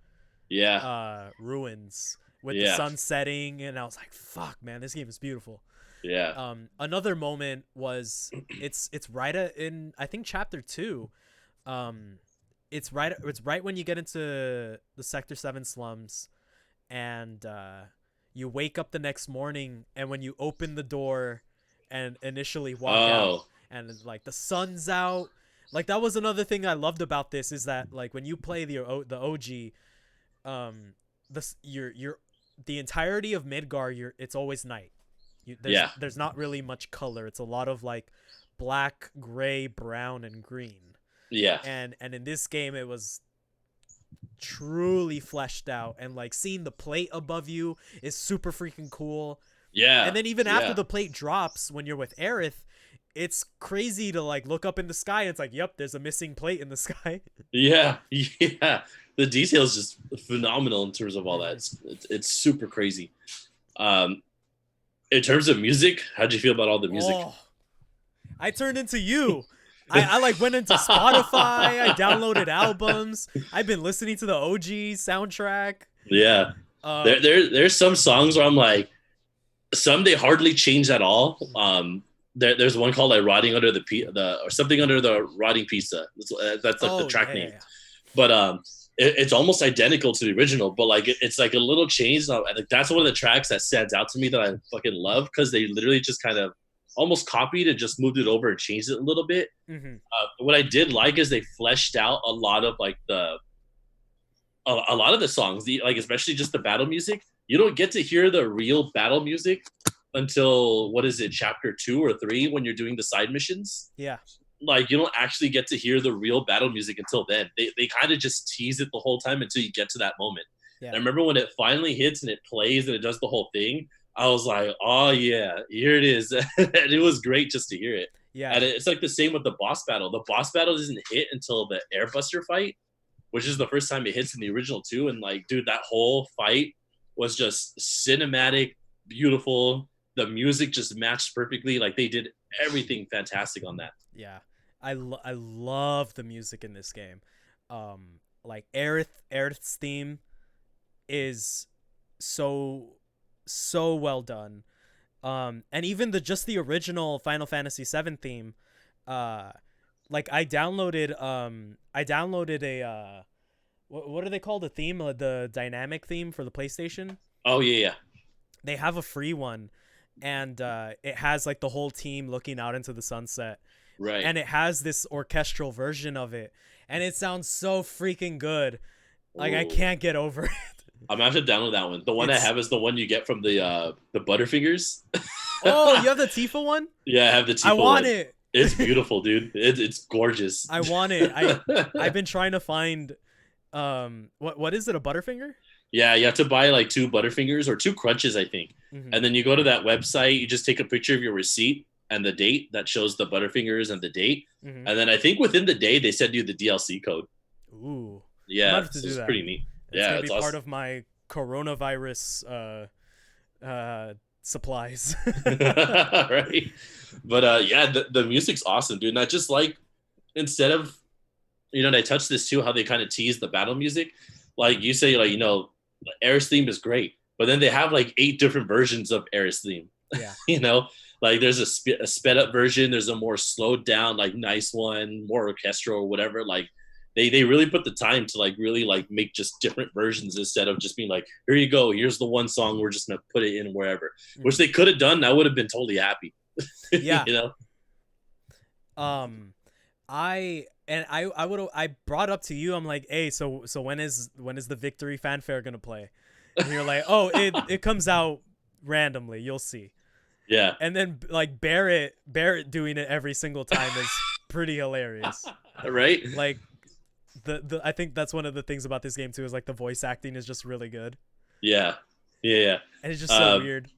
yeah, ruins with the yeah, sun setting, and I was like, fuck man, this game is beautiful. yeah. Another moment was it's right in I think chapter 2. It's right when you get into the Sector 7 slums, and you wake up the next morning, and when you open the door and initially walk out, Oh and like the sun's out. Like that was another thing I loved about this, is that like when you play the OG, the entirety of Midgar, it's always night. yeah, There's not really much color. It's a lot of like black, gray, brown, and green. yeah, And in this game, it was truly fleshed out, and like seeing the plate above you is super freaking cool. yeah, And then even after yeah. the plate drops, when you're with Aerith, it's crazy to like look up in the sky and it's like, yep, there's a missing plate in the sky. Yeah, yeah. The details just phenomenal in terms of all that. It's super crazy. Um, in terms of music, how'd you feel about all the music? Oh, I turned into you. I like went into Spotify. I downloaded albums. I've been listening to the OG soundtrack. Yeah, Um, there's some songs where I'm like, some they hardly change at all. There's one called like "Rotting Under the or something under the rotting pizza." That's like the oh track yeah, name. yeah, But it's almost identical to the original, but like it's like a little change. And I think that's one of the tracks that stands out to me that I fucking love, because they literally just kind of almost copied and just moved it over and changed it a little bit. yeah. Mm-hmm. What I did like is they fleshed out a lot of like a lot of the songs, like especially just the battle music. You don't get to hear the real battle music until what is it, chapter 2 or 3, when you're doing the side missions. Yeah. like you don't actually get to hear the real battle music until then. They kind of just tease it the whole time until you get to that moment. And Yeah. I remember when it finally hits and it plays and it does the whole thing, I was like, oh yeah, here it is. And it was great just to hear it. And Yeah. it's like the same with the boss battle. The boss battle doesn't hit until the airbuster fight, which is the first time it hits in the original too. And like, dude, that whole fight was just cinematic, beautiful. The music just matched perfectly. Like they did everything fantastic on that. Yeah. I love the music in this game. Like Aerith's theme is so so well done. And even the original Final Fantasy VII theme, uh like I downloaded a what are they called, the theme, the dynamic theme for the PlayStation. Oh yeah, yeah, They have a free one, and it has like the whole team looking out into the sunset, right. and it has this orchestral version of it, and it sounds so freaking good. Like I Ooh. can't get over it. I'm gonna have to download that one. The one I It's have is the one you get from the Butterfingers. Oh, you have the Tifa one? Yeah, I have the I Tifa want one. it. It's beautiful, dude. It's gorgeous. I want it. I've been trying to find what is it, a Butterfinger? Yeah, you have to buy like two Butterfingers or two Crunches, I think. Mm-hmm. And then you go to that website, you just take a picture of your receipt and the date that shows the Butterfingers and the date. Mm-hmm. And then I think within the day they send you the DLC code. Ooh, I'm Yeah, gonna have to so do it's that. pretty neat. It's Yeah, gonna it's be part awesome. of my coronavirus supplies. Right. But yeah, the music's awesome, dude. And I just like instead of and I touched this too, how they kind of tease the battle music. Like you say, like, Aerith's theme is great, but then they have like 8 different versions of Aerith's theme. Yeah. you know, like there's a sped up version, there's a more slowed down, like nice one, more orchestral or whatever. Like they really put the time to like really like make just different versions instead of just being like, here you go, here's the one song, we're just gonna put it in wherever. Which Mm-hmm. they could have done. I would have been totally happy. Yeah. you know? Um, I would I brought up to you. I'm like, hey, so when is the victory fanfare gonna play? And you're like, oh, it comes out randomly. You'll see. Yeah. And then like Barrett doing it every single time is pretty hilarious. Right? Like the I think that's one of the things about this game too, is like the voice acting is just really good, Yeah. Yeah. and it's just so Yeah. weird.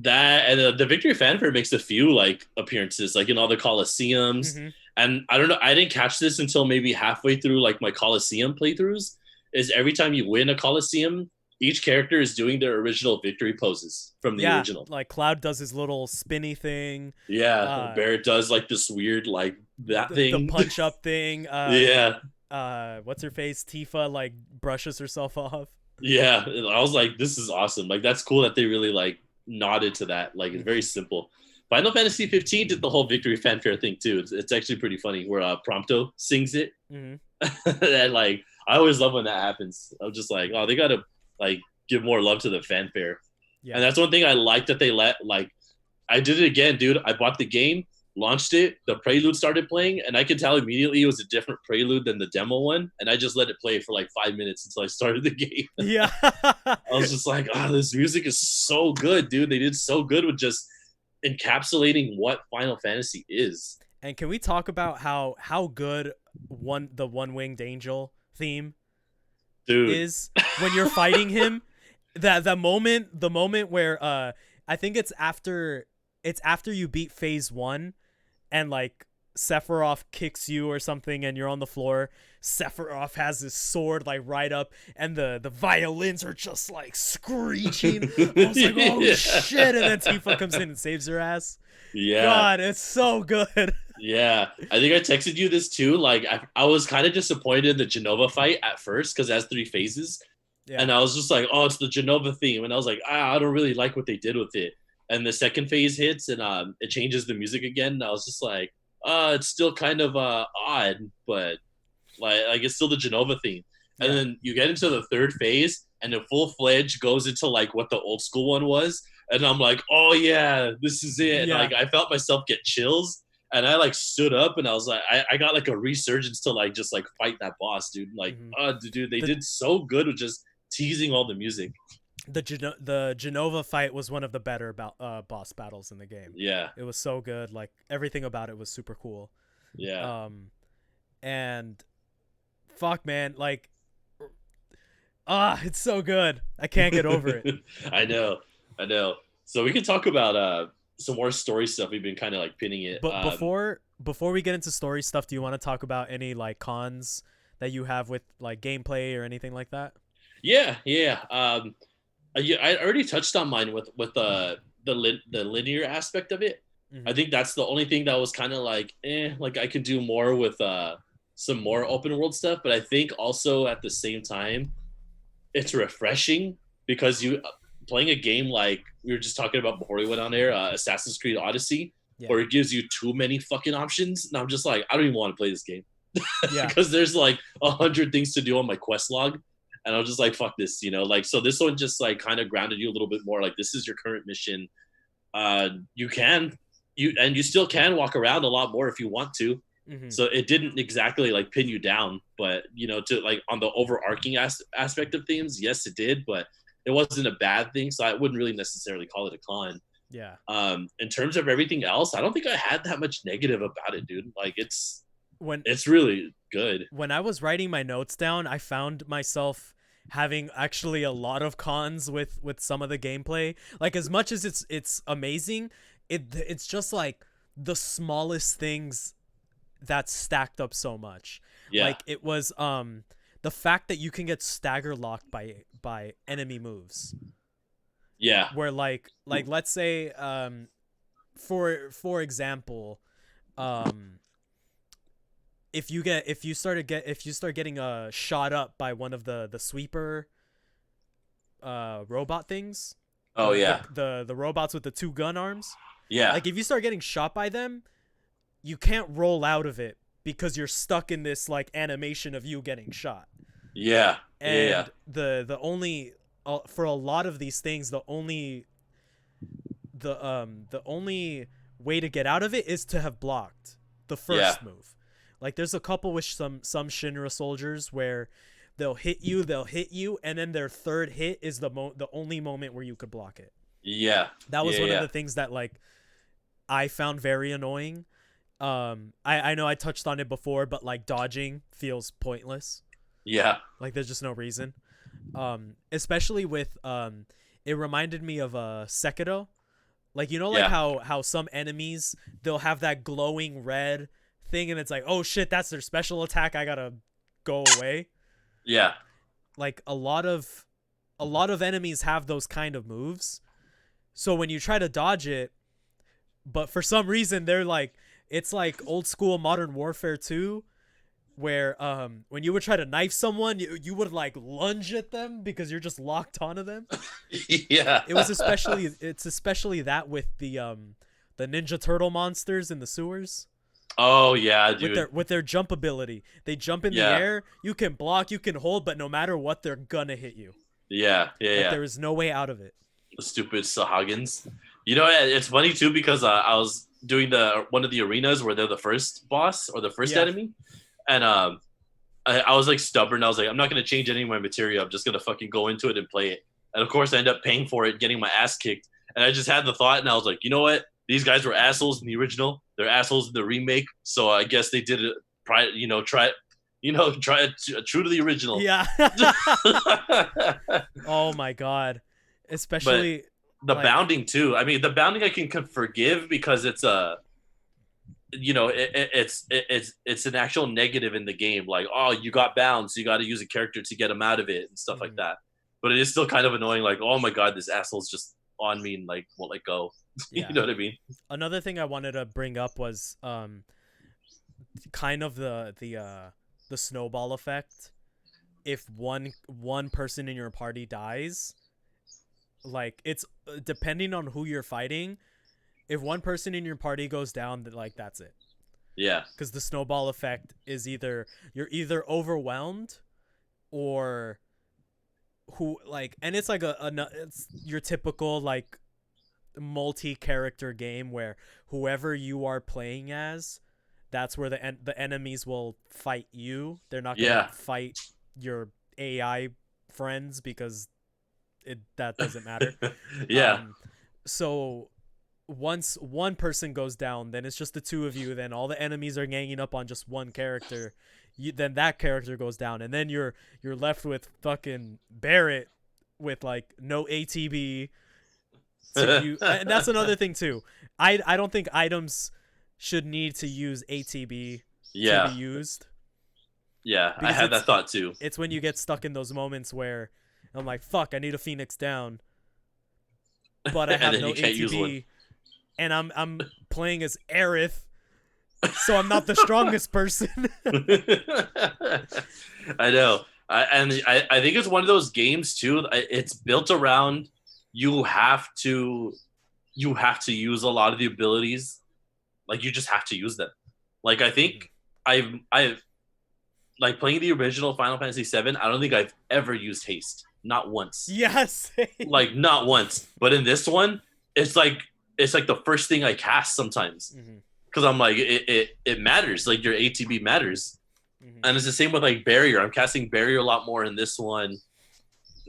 That and the Victory Fanfare makes a few like appearances, like in all the Coliseums. Mm-hmm. And I don't know, I didn't catch this until maybe halfway through like my Coliseum playthroughs. Is every time you win a Coliseum, each character is doing their original victory poses from the Yeah, original. like Cloud does his little spinny thing. Yeah, Uh, Barrett does like this weird like that the thing. punch up thing. Yeah, What's her face? Tifa like brushes herself off. yeah. I was like, this is awesome. Like that's cool that they really like nodded to that. Like it's very Mm-hmm. simple. Final Fantasy 15 did the whole victory fanfare thing too. It's actually pretty funny where Prompto sings it. Mm-hmm. And like I always love when that happens. I'm just like, oh, they gotta like give more love to the fanfare. And Yeah. that's one thing I like that they let like I did it again, dude. I bought the game, launched it, the prelude started playing, and I could tell immediately it was a different prelude than the demo one. And I just let it play for like 5 minutes until I started the game. Yeah. I was just like, oh, this music is so good, dude. They did so good with just encapsulating what Final Fantasy is. And can we talk about how good the one winged angel theme Dude. is when you're fighting him? That the moment where I think it's after you beat phase 1, and like Sephiroth kicks you or something and you're on the floor. Sephiroth has his sword like right up, and the violins are just like screeching. I was like, oh Yeah. shit, and then Tifa comes in and saves her ass. Yeah. God, it's so good. Yeah, I think I texted you this too. Like, I was kind of disappointed in the Genova fight at first because it has 3 phases, Yeah. and I was just like, "Oh, it's the Genova theme," and I was like, I don't really like what they did with it." And the second phase hits, and it changes the music again. And I was just like, it's still kind of odd, but like it's still the Genova theme." And Yeah. then you get into the third phase, and it full fledged goes into like what the old school one was, and I'm like, "Oh yeah, this is it." And, Yeah. like I felt myself get chills and I like stood up and I was like, I got like a resurgence to like just like fight that boss, dude. Like, Mhm. dude, they The did so good with just teasing all the music. the Genova fight was one of the better boss battles in the game. Yeah, It was so good. Like everything about it was super cool. Yeah. Um, and fuck, man, like, it's so good. I can't get over it. I know. I know. So we can talk about some more story stuff. We've been kind of like pinning it. But before we get into story stuff, do you want to talk about any like cons that you have with like gameplay or anything like that? Yeah, yeah. Yeah, I already touched on mine with the linear aspect of it. I Mm-hmm. think that's the only thing that was kind of like, like I could do more with some more open world stuff. But I think also at the same time, it's refreshing because you playing a game like we were just talking about before we went on air, Assassin's Creed Odyssey, Yeah. where it gives you too many fucking options, and I'm just like, I don't even want to play this game Yeah. because there's like 100 things to do on my quest log, and I was just like, fuck this, like. So this one just like kind of grounded you a little bit more. Like this is your current mission. You can you still can walk around a lot more if you want to. Mm-hmm. So it didn't exactly like pin you down, but to like on the overarching aspect of things, yes, it did, but it wasn't a bad thing. So I wouldn't really necessarily call it a con. Yeah. In terms of everything else, I don't think I had that much negative about it, dude. Like When it's really good. when I was writing my notes down, I found myself having actually a lot of cons with some of the gameplay. Like as much as it's amazing, it's just like the smallest things that stacked up so much. Yeah, Like it was the fact that you can get stagger locked by enemy moves. yeah, Where like let's say for example, um if you start getting shot up by one of the sweeper robot things, oh yeah, the robots with the two gun arms, yeah, like if you start getting shot by them, you can't roll out of it because you're stuck in this like animation of you getting shot. yeah, yeah, yeah, And the only for a lot of these things, the only way to get out of it is to have blocked the yeah, first move. Like there's a couple with some Shinra soldiers where they'll hit you, and then their third hit is the only moment where you could block it. yeah, That was yeah, one of yeah, the things that like I found very annoying. I know I touched on it before, but like dodging feels pointless. yeah, Like there's just no reason. Especially with it reminded me of Sekiro. Like like yeah, how some enemies they'll have that glowing red thing, and it's like, oh shit, that's their special attack. I gotta go away. yeah, Like a lot of enemies have those kind of moves. So when you try to dodge it, but for some reason they're like, it's like old school Modern Warfare 2, where when you would try to knife someone, you would like lunge at them because you're just locked onto them. yeah. It's especially that with the Ninja Turtle monsters in the sewers Oh yeah, with dude. their jump ability. They jump in the Yeah, air, you can block, you can hold, but no matter what, they're gonna hit you. yeah, yeah, Like yeah. there is no way out of it. The stupid Sahagins. It's funny too because I was doing the one of the arenas where they're the first boss or the first Yeah, enemy, and I was like stubborn. I was like, I'm not gonna change any of my material. I'm just gonna fucking go into it and play it. And of course, I end up paying for it, getting my ass kicked. And I just had the thought, and I was like, you know what? These guys were assholes in the original. They're assholes in the remake. So I guess they did it. Try it true to the original. yeah. Oh my god, But especially the like bounding too. I mean, the bounding I can forgive because it's a it's an actual negative in the game. Like, oh, you got bound, so you got to use a character to get him out of it and stuff like mhm. that. But it is still kind of annoying. Like, oh my god, this asshole's just on me and like won't let go. You Yeah. know what I mean? Another thing I wanted to bring up was kind of the snowball effect. If one person in your party dies, like it's depending on who you're fighting, if one person in your party goes down, then like that's it. Yeah, Because the snowball effect is you're either overwhelmed or who like, and it's like it's your typical like multi-character game where whoever you are playing as, that's where the enemies will fight you. They're not gonna yeah, fight your AI friends because that doesn't matter. yeah, Um, so once one person goes down, then it's just the two of you. Then all the enemies are ganging up on just one character. Then that character goes down, and then you're left with fucking Barrett with like no ATB to you. And that's another thing too. I don't think items should need to use ATB to be Yeah, used yeah, I because had that thought too. it's when you get stuck in those moments where I'm like, fuck, I need a Phoenix down, but I And have then no you can't use one. ATB, and I'm playing as Aerith, so I'm not the strongest person. I know. I think it's one of those games too. It's built around you have to you have to use a lot of the abilities. Like you just have to use them. Like I think I've like playing the original Final Fantasy VII. I don't think I've ever used haste. Not once. Yes. Like not once. But in this one, it's like the first thing I cast sometimes Mm-hmm. because I'm like it matters. Like your ATB matters. Mm-hmm. And it's the same with like barrier. I'm casting barrier a lot more in this one.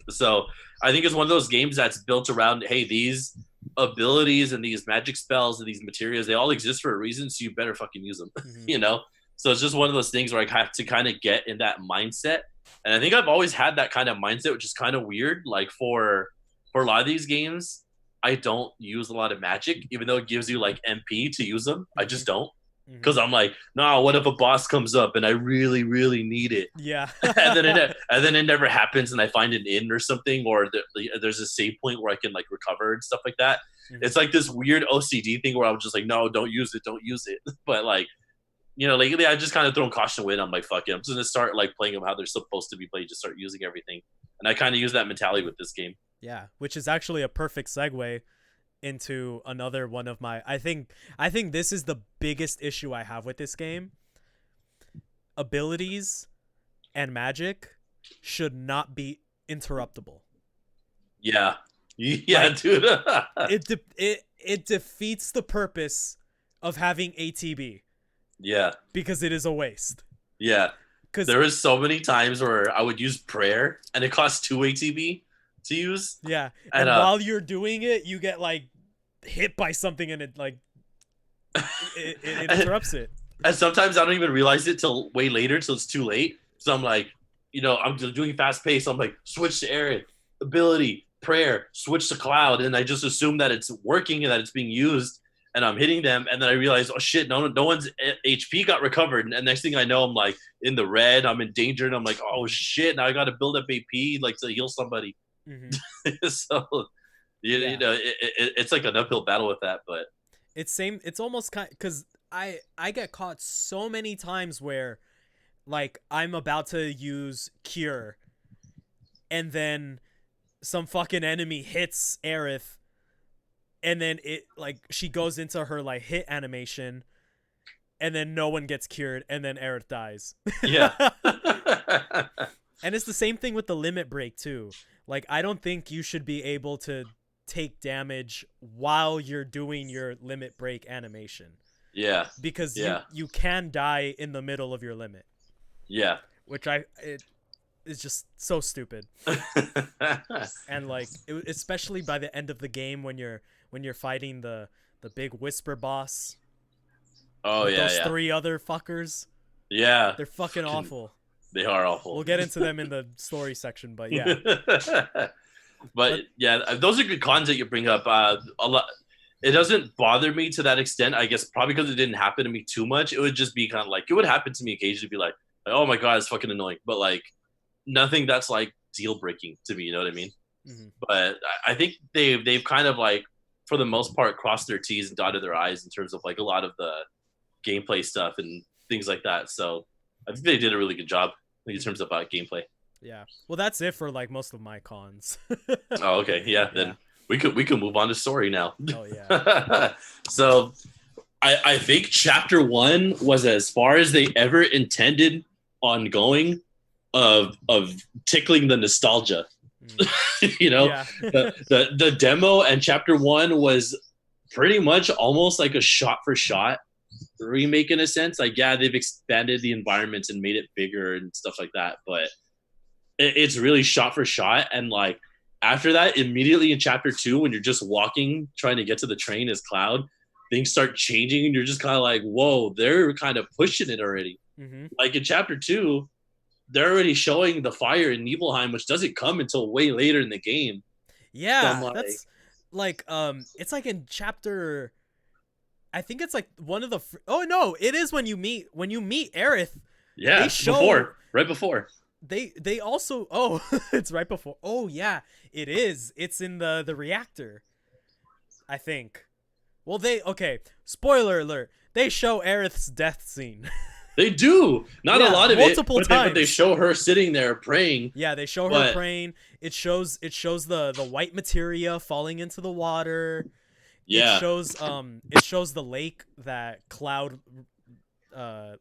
So I think it's one of those games that's built around, hey, these abilities and these magic spells and these materials, they all exist for a reason, so you better fucking use them. Mm-hmm. you know? So it's just one of those things where I have to kind of get in that mindset. And I think I've always had that kind of mindset, which is kind of weird. Like for a lot of these games, I don't use a lot of magic, even though it gives you like MP to use them. I just don't. Mm-hmm. Because I'm like, nah, what if a boss comes up and I really, really need it? Yeah. and then it never happens, and I find an inn or something, or there's a save point where I can like recover and stuff like that. Mm-hmm. It's like this weird OCD thing where I was just like, no, don't use it. But like, lately I just kind of thrown caution away. And I'm like, fuck it, I'm just gonna start like playing them how they're supposed to be played. Just start using everything, and I kind of use that mentality with this game. Yeah, which is actually a perfect segue into another one of my I think this is the biggest issue I have with this game. Abilities and magic should not be interruptible. Yeah, yeah, Like, dude. it defeats the purpose of having ATB Yeah, because it is a waste. yeah. Cuz There was so many times where I would use prayer, and it costs 2 ATB to use. yeah, And and while you're doing it, you get like hit by something and it like it interrupts it. and sometimes I don't even realize it till way later, till it's too late. So I'm like, I'm just doing fast pace. So I'm like, switch to Aaron, ability, prayer, switch to cloud, and I just assume that it's working and that it's being used, and I'm hitting them, and then I realize, oh shit, no one's HP got recovered, and next thing I know, I'm like in the red, I'm in danger, and I'm like, oh shit, now I got to build up AP like to heal somebody. Mm-hmm. So Yeah. it's like an uphill battle with that, but It's almost kind because I get caught so many times where like I'm about to use cure and then some fucking enemy hits Aerith and then it like she goes into her like hit animation and then no one gets cured and then Aerith dies. yeah. And it's the same thing with the limit break too. Like I don't think you should be able to take damage while you're doing your limit break animation. Yeah. Because Yeah. you can die in the middle of your limit. Yeah. Which it is just so stupid. And like especially by the end of the game when you're fighting the big whisper boss. Oh with yeah, those yeah. three other fuckers. Yeah. They're fucking awful. They are awful. We'll get into them in the story section, but yeah. but yeah, those are good cons that you bring up. A lot. It doesn't bother me to that extent. I guess probably because it didn't happen to me too much. It would just be kind of like it would happen to me occasionally. Be like, oh my god, it's fucking annoying. But like nothing that's like deal breaking to me. You know what I mean? Mm-hmm. But I think they've kind of like for the most part crossed their T's and dotted their I's in terms of like a lot of the gameplay stuff and things like that. So I think they did a really good job in terms of gameplay. Yeah. Well, that's it for like most of my cons. Oh, okay. Yeah. Then we could move on to story now. Oh yeah. So I think chapter 1 was as far as they ever intended on going of tickling the nostalgia. Yeah. the demo and chapter 1 was pretty much almost like a shot for shot remake in a sense. Like yeah, they've expanded the environments and made it bigger and stuff like that, but it's really shot for shot, and like After that, immediately in chapter 2, when you're just walking, trying to get to the train as Cloud, things start changing, and you're just kind of like, whoa, they're kind of pushing it already. Mm-hmm. Like in chapter 2, they're already showing the fire in Nibelheim, which doesn't come until way later in the game. So I'm Yeah, like, that's like it's like in chapter. I think it's like one of the. Oh no, it is when you meet Aerith. They yeah, show before, right before. they also oh it's right before. Oh yeah, it is. It's in the reactor. I think. Well, they okay. Spoiler alert. They show Aerith's death scene. They do. Not a Yeah, lot of it, multiple but they times. show her sitting there praying. Yeah, they show her But praying. It shows the white materia falling into the water. yeah, It shows the lake that Cloud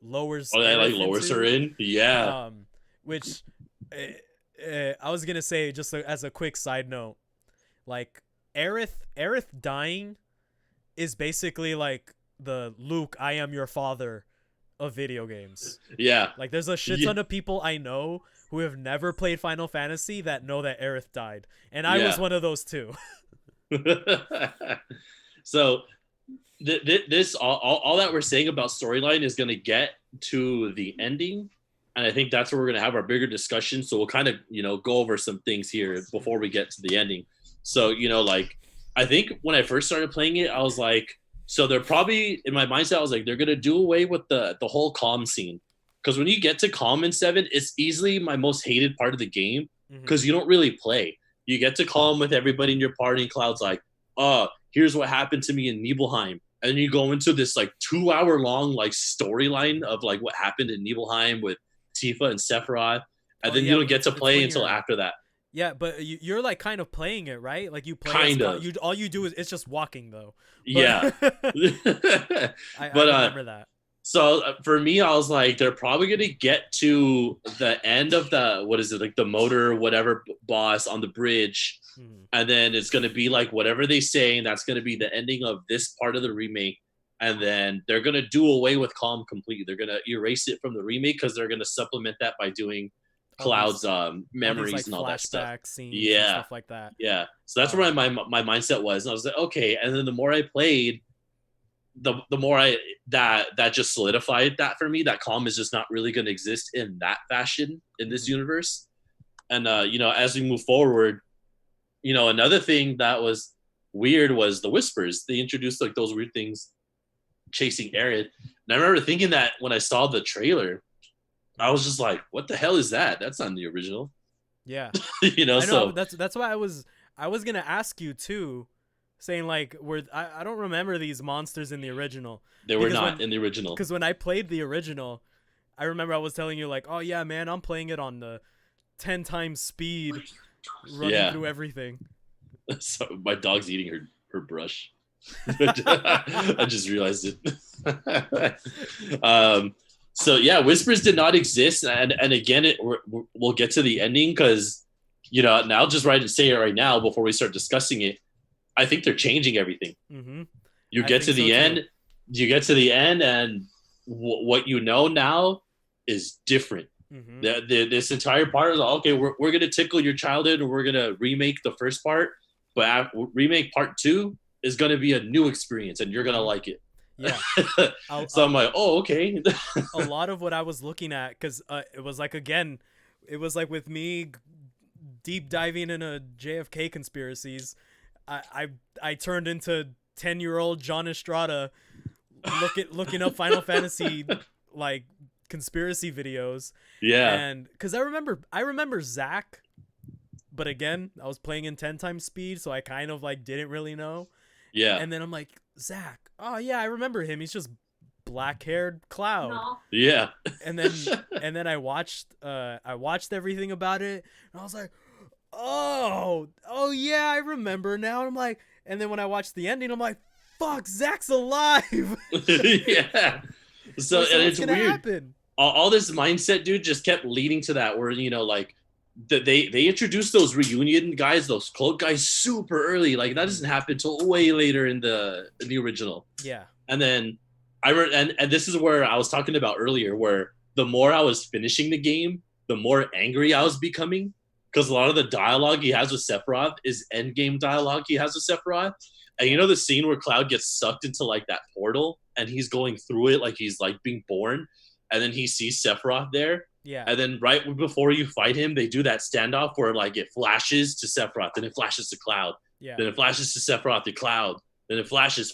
lowers oh, that like Aerith lowers her into. in. Yeah, Um, which I was gonna say just as a quick side note, like Aerith dying is basically like the Luke, I am your father of video games. yeah, Like there's a shit yeah, ton of people I know who have never played Final Fantasy that know that Aerith died, and I was yeah. one of those too. So this all that we're saying about storyline is going to get to the ending, and I think that's where we're going to have our bigger discussion. So we'll kind of go over some things here before we get to the ending. So like I think when I first started playing it, I was like, so they're probably in my mindset. I was like, they're going to do away with the whole calm scene, because when you get to calm in 7, it's easily my most hated part of the game Mm-hmm. because you don't really play. You get to calm with everybody in your party, and Cloud's like, oh, here's what happened to me in Nibelheim. And then you go into this like 2 hour long like storyline of like what happened in Nibelheim with Tifa and Sephiroth. And Oh then you yeah, don't get to it's play when until you're after that. yeah, but you're like kind of playing it, right? Like you play as Kind of. you all you do is it's just walking though. But Yeah. I But remember that. so for me, I was like, they're probably gonna get to the end of the what is it, like the motor whatever boss on the bridge, Mm-hmm. and then it's gonna be like whatever they say, and that's gonna be the ending of this part of the remake. And then they're gonna do away with Calm completely. They're gonna erase it from the remake because they're gonna supplement that by doing All these Cloud's all these like memories and all that stuff. flashback scenes and Yeah, stuff like that. yeah. So that's where Um, my mindset was, and I was like, okay. And then the more I played, the more I that just solidified that for me, that Calm is just not really going to exist in that fashion in this mhm. universe. And as we move forward, another thing that was weird was the whispers. They introduced like those weird things chasing Aaron, and I remember thinking that when I saw the trailer, I was just like, what the hell is that? That's not in the original. Yeah, I know. So That's why I was gonna ask you too, saying like I don't remember these monsters in the original they were because not in the original. when I played the original, I remember I was telling you like, oh yeah, man, I'm playing it on the 10 times speed, running Yeah. through everything. So my dog's eating her brush. I just realized it. So yeah, whispers did not exist, and again, we'll get to the ending because and I'll just write and say it right now before we start discussing it. I think they're changing everything. Mm-hmm. You I get think to so the too. end, and what you know now is different. Mm-hmm. This entire part is okay. We're gonna tickle your childhood, and we're gonna remake the first part, but remake part 2 is gonna be a new experience, and you're gonna Mm-hmm. like it. Yeah. So I'm like, oh, okay. A lot of what I was looking at, because it was like again, it was like with me deep diving into JFK conspiracies. I I, I turned into 10-year-old John Estrada, looking up Final Fantasy like conspiracy videos, Yeah, and because I remember Zach, but again I was playing in 10 times speed, so I kind of like didn't really know. yeah, And then I'm like, Zach, oh yeah, I remember him. He's just black-haired Cloud. no. Yeah, And then I watched everything about it, and I was like, oh yeah, I remember now. And I'm like, and then when I watched the ending, I'm like, fuck, Zach's alive. yeah. So So and what's it's gonna weird. happen? All this mindset, dude, just kept leading to that. Where like they introduced those reunion guys, those cloak guys, super early. Like that doesn't happen until way later in the original. Yeah. And then and this is where I was talking about earlier, where the more I was finishing the game, the more angry I was becoming because a lot of the dialogue he has with Sephiroth is endgame dialogue he has with Sephiroth. And you know the scene where Cloud gets sucked into like that portal and he's going through it like he's like being born, and then he sees Sephiroth there. Yeah. And then right before you fight him, they do that standoff where like it flashes to Sephiroth, then it flashes to Cloud, Yeah. then it flashes to Sephiroth to Cloud, then it flashes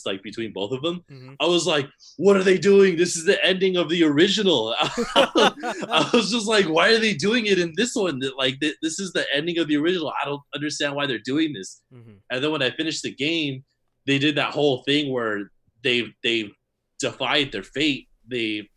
like between both of them. Mm-hmm. I was like, what are they doing? This is the ending of the original. I was just like, why are they doing it in this one? Like, this is the ending of the original. I don't understand why they're doing this. Mm-hmm. And then when I finished the game, they did that whole thing where they defied their fate. They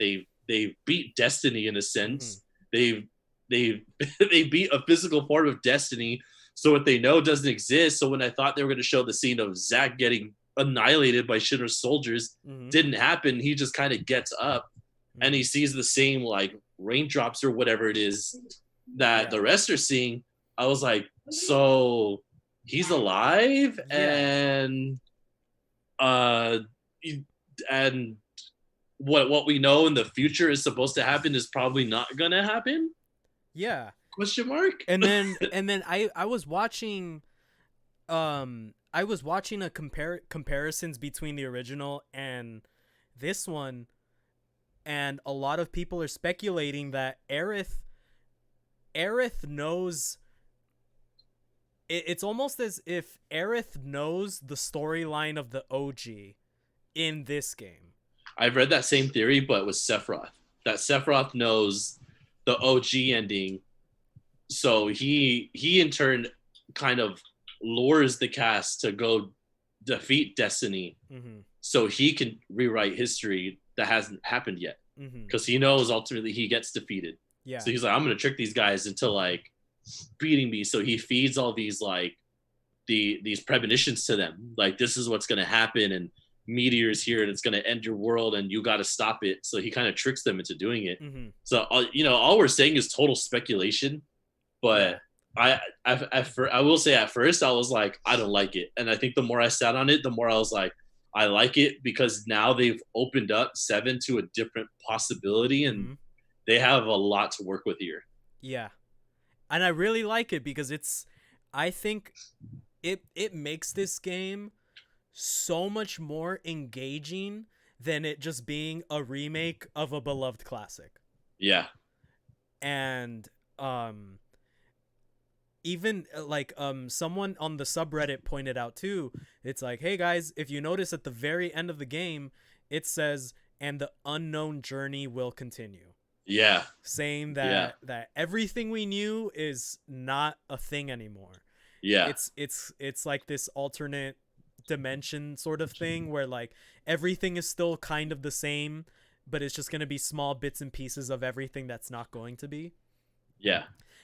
beat destiny in a sense. Mm-hmm. They they beat a physical form of destiny. So what they know doesn't exist. So when I thought they were going to show the scene of Zack getting annihilated by Shinra's soldiers, mm-hmm. didn't happen. He just kind of gets up mm-hmm. and he sees the same like raindrops or whatever it is that the rest are seeing. I was like, so he's alive and what we know in the future is supposed to happen is probably not gonna happen. Yeah. Question mark. And then I was watching a comparisons between the original and this one, and a lot of people are speculating that Aerith knows. It's almost as if Aerith knows the storyline of the OG in this game. I've read that same theory, but with Sephiroth. That Sephiroth knows the OG ending. So he in turn kind of lures the cast to go defeat Destiny mm-hmm. so he can rewrite history that hasn't happened yet. Because mm-hmm. he knows ultimately he gets defeated. Yeah. So he's like, I'm going to trick these guys into like beating me. So he feeds all these like these premonitions to them. Like, this is what's going to happen and meteors here and it's going to end your world and you got to stop it. So he kind of tricks them into doing it. Mm-hmm. So, all we're saying is total speculation. But I will say at first I was like, I don't like it. And I think the more I sat on it, the more I was like, I like it because now they've opened up 7 to a different possibility and mm-hmm. they have a lot to work with here. Yeah. And I really like it because I think it makes this game so much more engaging than it just being a remake of a beloved classic. Yeah. And even like someone on the subreddit pointed out too, it's like, hey guys, if you notice at the very end of the game it says, and the unknown journey will continue. Yeah. Saying that everything we knew is not a thing anymore. Yeah. It's like this alternate dimension sort of thing where like everything is still kind of the same, but it's just going to be small bits and pieces of everything that's not going to be. Yeah.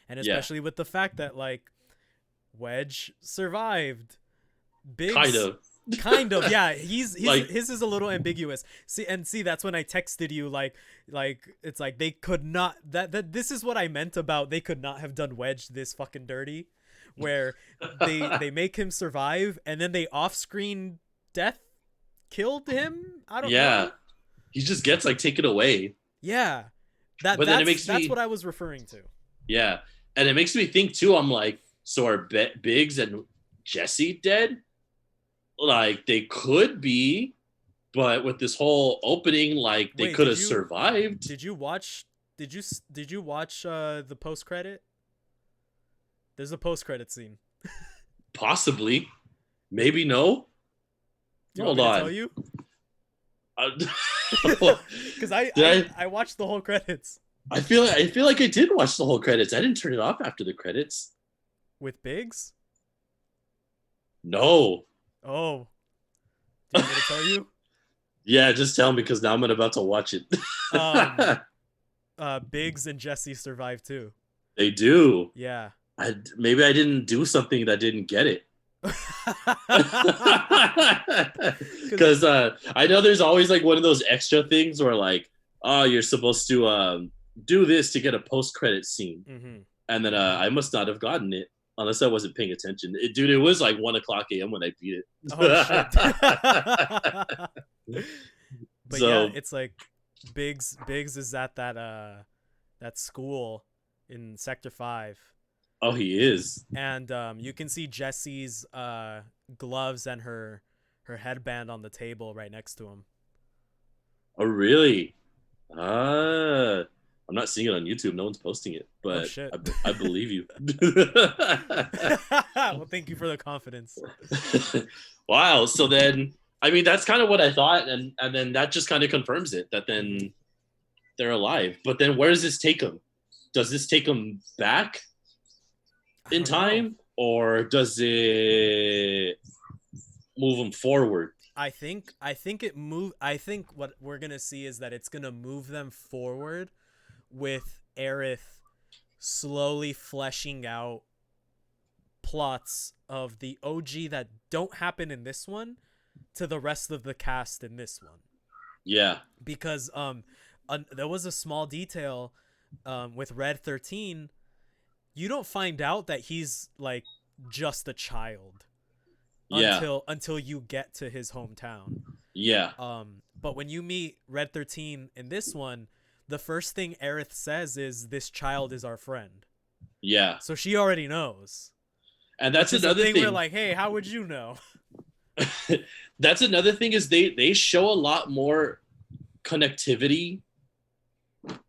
And especially with the fact that like Wedge survived. Biggs, kind of, yeah. He's like, his is a little ambiguous. See, that's when I texted you like it's like they could not that this is what I meant about they could not have done Wedge this fucking dirty, where they make him survive and then they off-screen death killed him. I don't know. Yeah, he just gets like taken away. Yeah, that's what I was referring to. Yeah, and it makes me think too. I'm like, so are Biggs and Jesse dead? Like they could be, but with this whole opening, like they could have survived. Did you watch the post credit? There's a post credit scene. Possibly, maybe no. Hold on. Tell you? Because I watched the whole credits. I feel like I did watch the whole credits. I didn't turn it off after the credits. With Biggs? No. Oh. Do you want me to tell you? Yeah, just tell me because now I'm about to watch it. Biggs and Jesse survive too. They do. Yeah. Maybe I didn't do something that didn't get it. Because I know there's always like one of those extra things where like, oh, you're supposed to do this to get a post-credit scene. Mm-hmm. And then I must not have gotten it. Unless I wasn't paying attention. It was like 1:00 a.m. when I beat it. Oh, shit. But so, yeah, it's like Biggs is at that school in Sector 5. Oh, he is. And you can see Jesse's gloves and her headband on the table right next to him. Oh, really? Ah, I'm not seeing it on YouTube. No one's posting it, Oh but shit. I believe you. Well, thank you for the confidence. Wow. So then, I mean, that's kind of what I thought, and then that just kind of confirms it that Mm-hmm. then they're alive. But then, where does this take them? Does this take them back I in don't know. time, or does it move them forward? I think what we're gonna see is that it's gonna move them forward with Aerith slowly fleshing out plots of the OG that don't happen in this one to the rest of the cast in this one. Yeah, Because there was a small detail with Red 13. You don't find out that he's like just a child yeah, until you get to his hometown. yeah, But when you meet Red 13 in this one, the first thing Aerith says is, "This child is our friend." yeah. So she already knows, And which that's is a another thing we're thing. like, "Hey, how would you know?" That's another thing is they show a lot more connectivity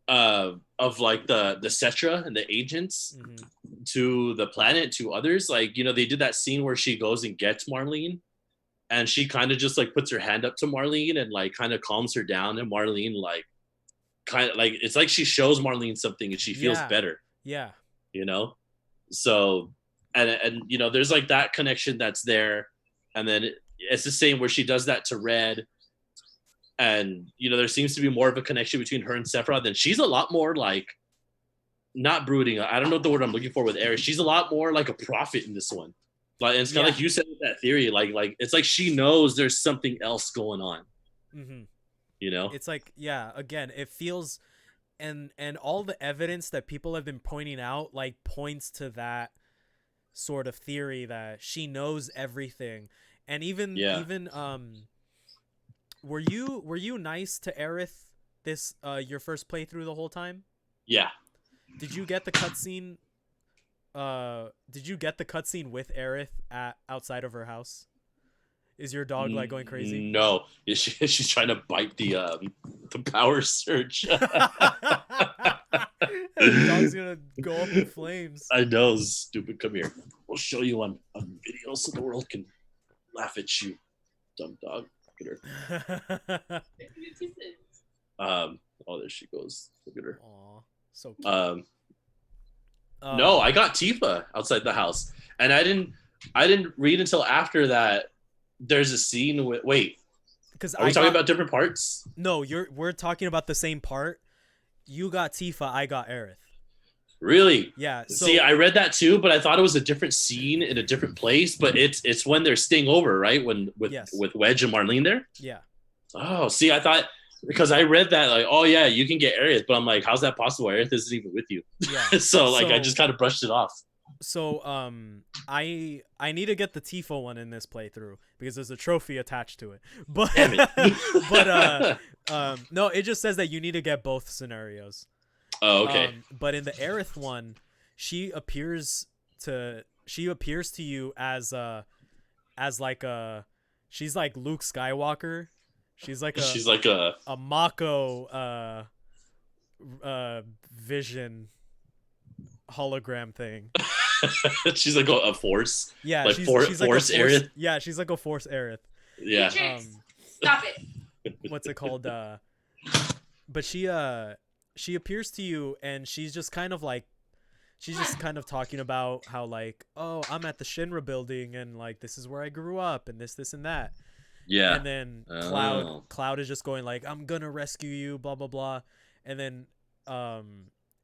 of like the Cetra and the agents Mm-hmm. to the planet to others. Like they did that scene where she goes and gets Marlene, and she kind of just like puts her hand up to Marlene and like kind of calms her down, and Marlene like kind of like it's like she shows Marlene something and she feels Yeah, better. yeah, You know, so and there's like that connection that's there, and then it's the same where she does that to Red, and there seems to be more of a connection between her and Sephiroth. Then she's a lot more like not brooding. I don't know the word I'm looking for with Aerith. She's a lot more like a prophet in this one. Like and it's kind of yeah. like you said with that theory. Like it's like she knows there's something else going on. Mm-hmm. You know? It's like, yeah. Again, it feels, and all the evidence that people have been pointing out like points to that sort of theory that she knows everything. And Yeah, were you nice to Aerith this your first playthrough the whole time? yeah. Did you get the cutscene? Did you get the cutscene with Aerith at outside of her house? Is your dog like going crazy? No, she's trying to bite the power surge. The dog's gonna go up in flames. I know, stupid. Come here. We'll show you on video so the world can laugh at you, dumb dog. Look at her. Oh, there she goes. Look at her. Aw, so cute. No, Um, I got Tifa outside the house, and I didn't read until after that. There's a scene with. Wait, because are we I talking got about different parts? no, we're talking about the same part. You got Tifa, I got Aerith. Really? Yeah, See, so I read that too, but I thought it was a different scene in a different place. But it's when they're staying over, right? When with yes, with Wedge and Marlene there. yeah, Oh, see, I thought because I read that like, oh yeah, you can get Aerith, but I'm like, how's that possible? Aerith isn't even with you. yeah. So like, I just So kind of brushed it off. I need to get the Tifa one in this playthrough because there's a trophy attached to it. But Damn but it. no, it just says that you need to get both scenarios. Oh, okay. But in the Aerith one, she appears to you as like a she's like Luke Skywalker. She's like She's like a. a Mako vision hologram thing. She's like a force, Yeah, like she's like a force force. Aerith. Yeah, she's like a force Aerith. Yeah. Stop it. What's it called? But she appears to you, and she's just kind of like, she's just kind of talking about how like, oh, I'm at the Shinra building, and like this is where I grew up, and this and that. Yeah. And then Oh. Cloud is just going like, I'm gonna rescue you, blah blah blah. And then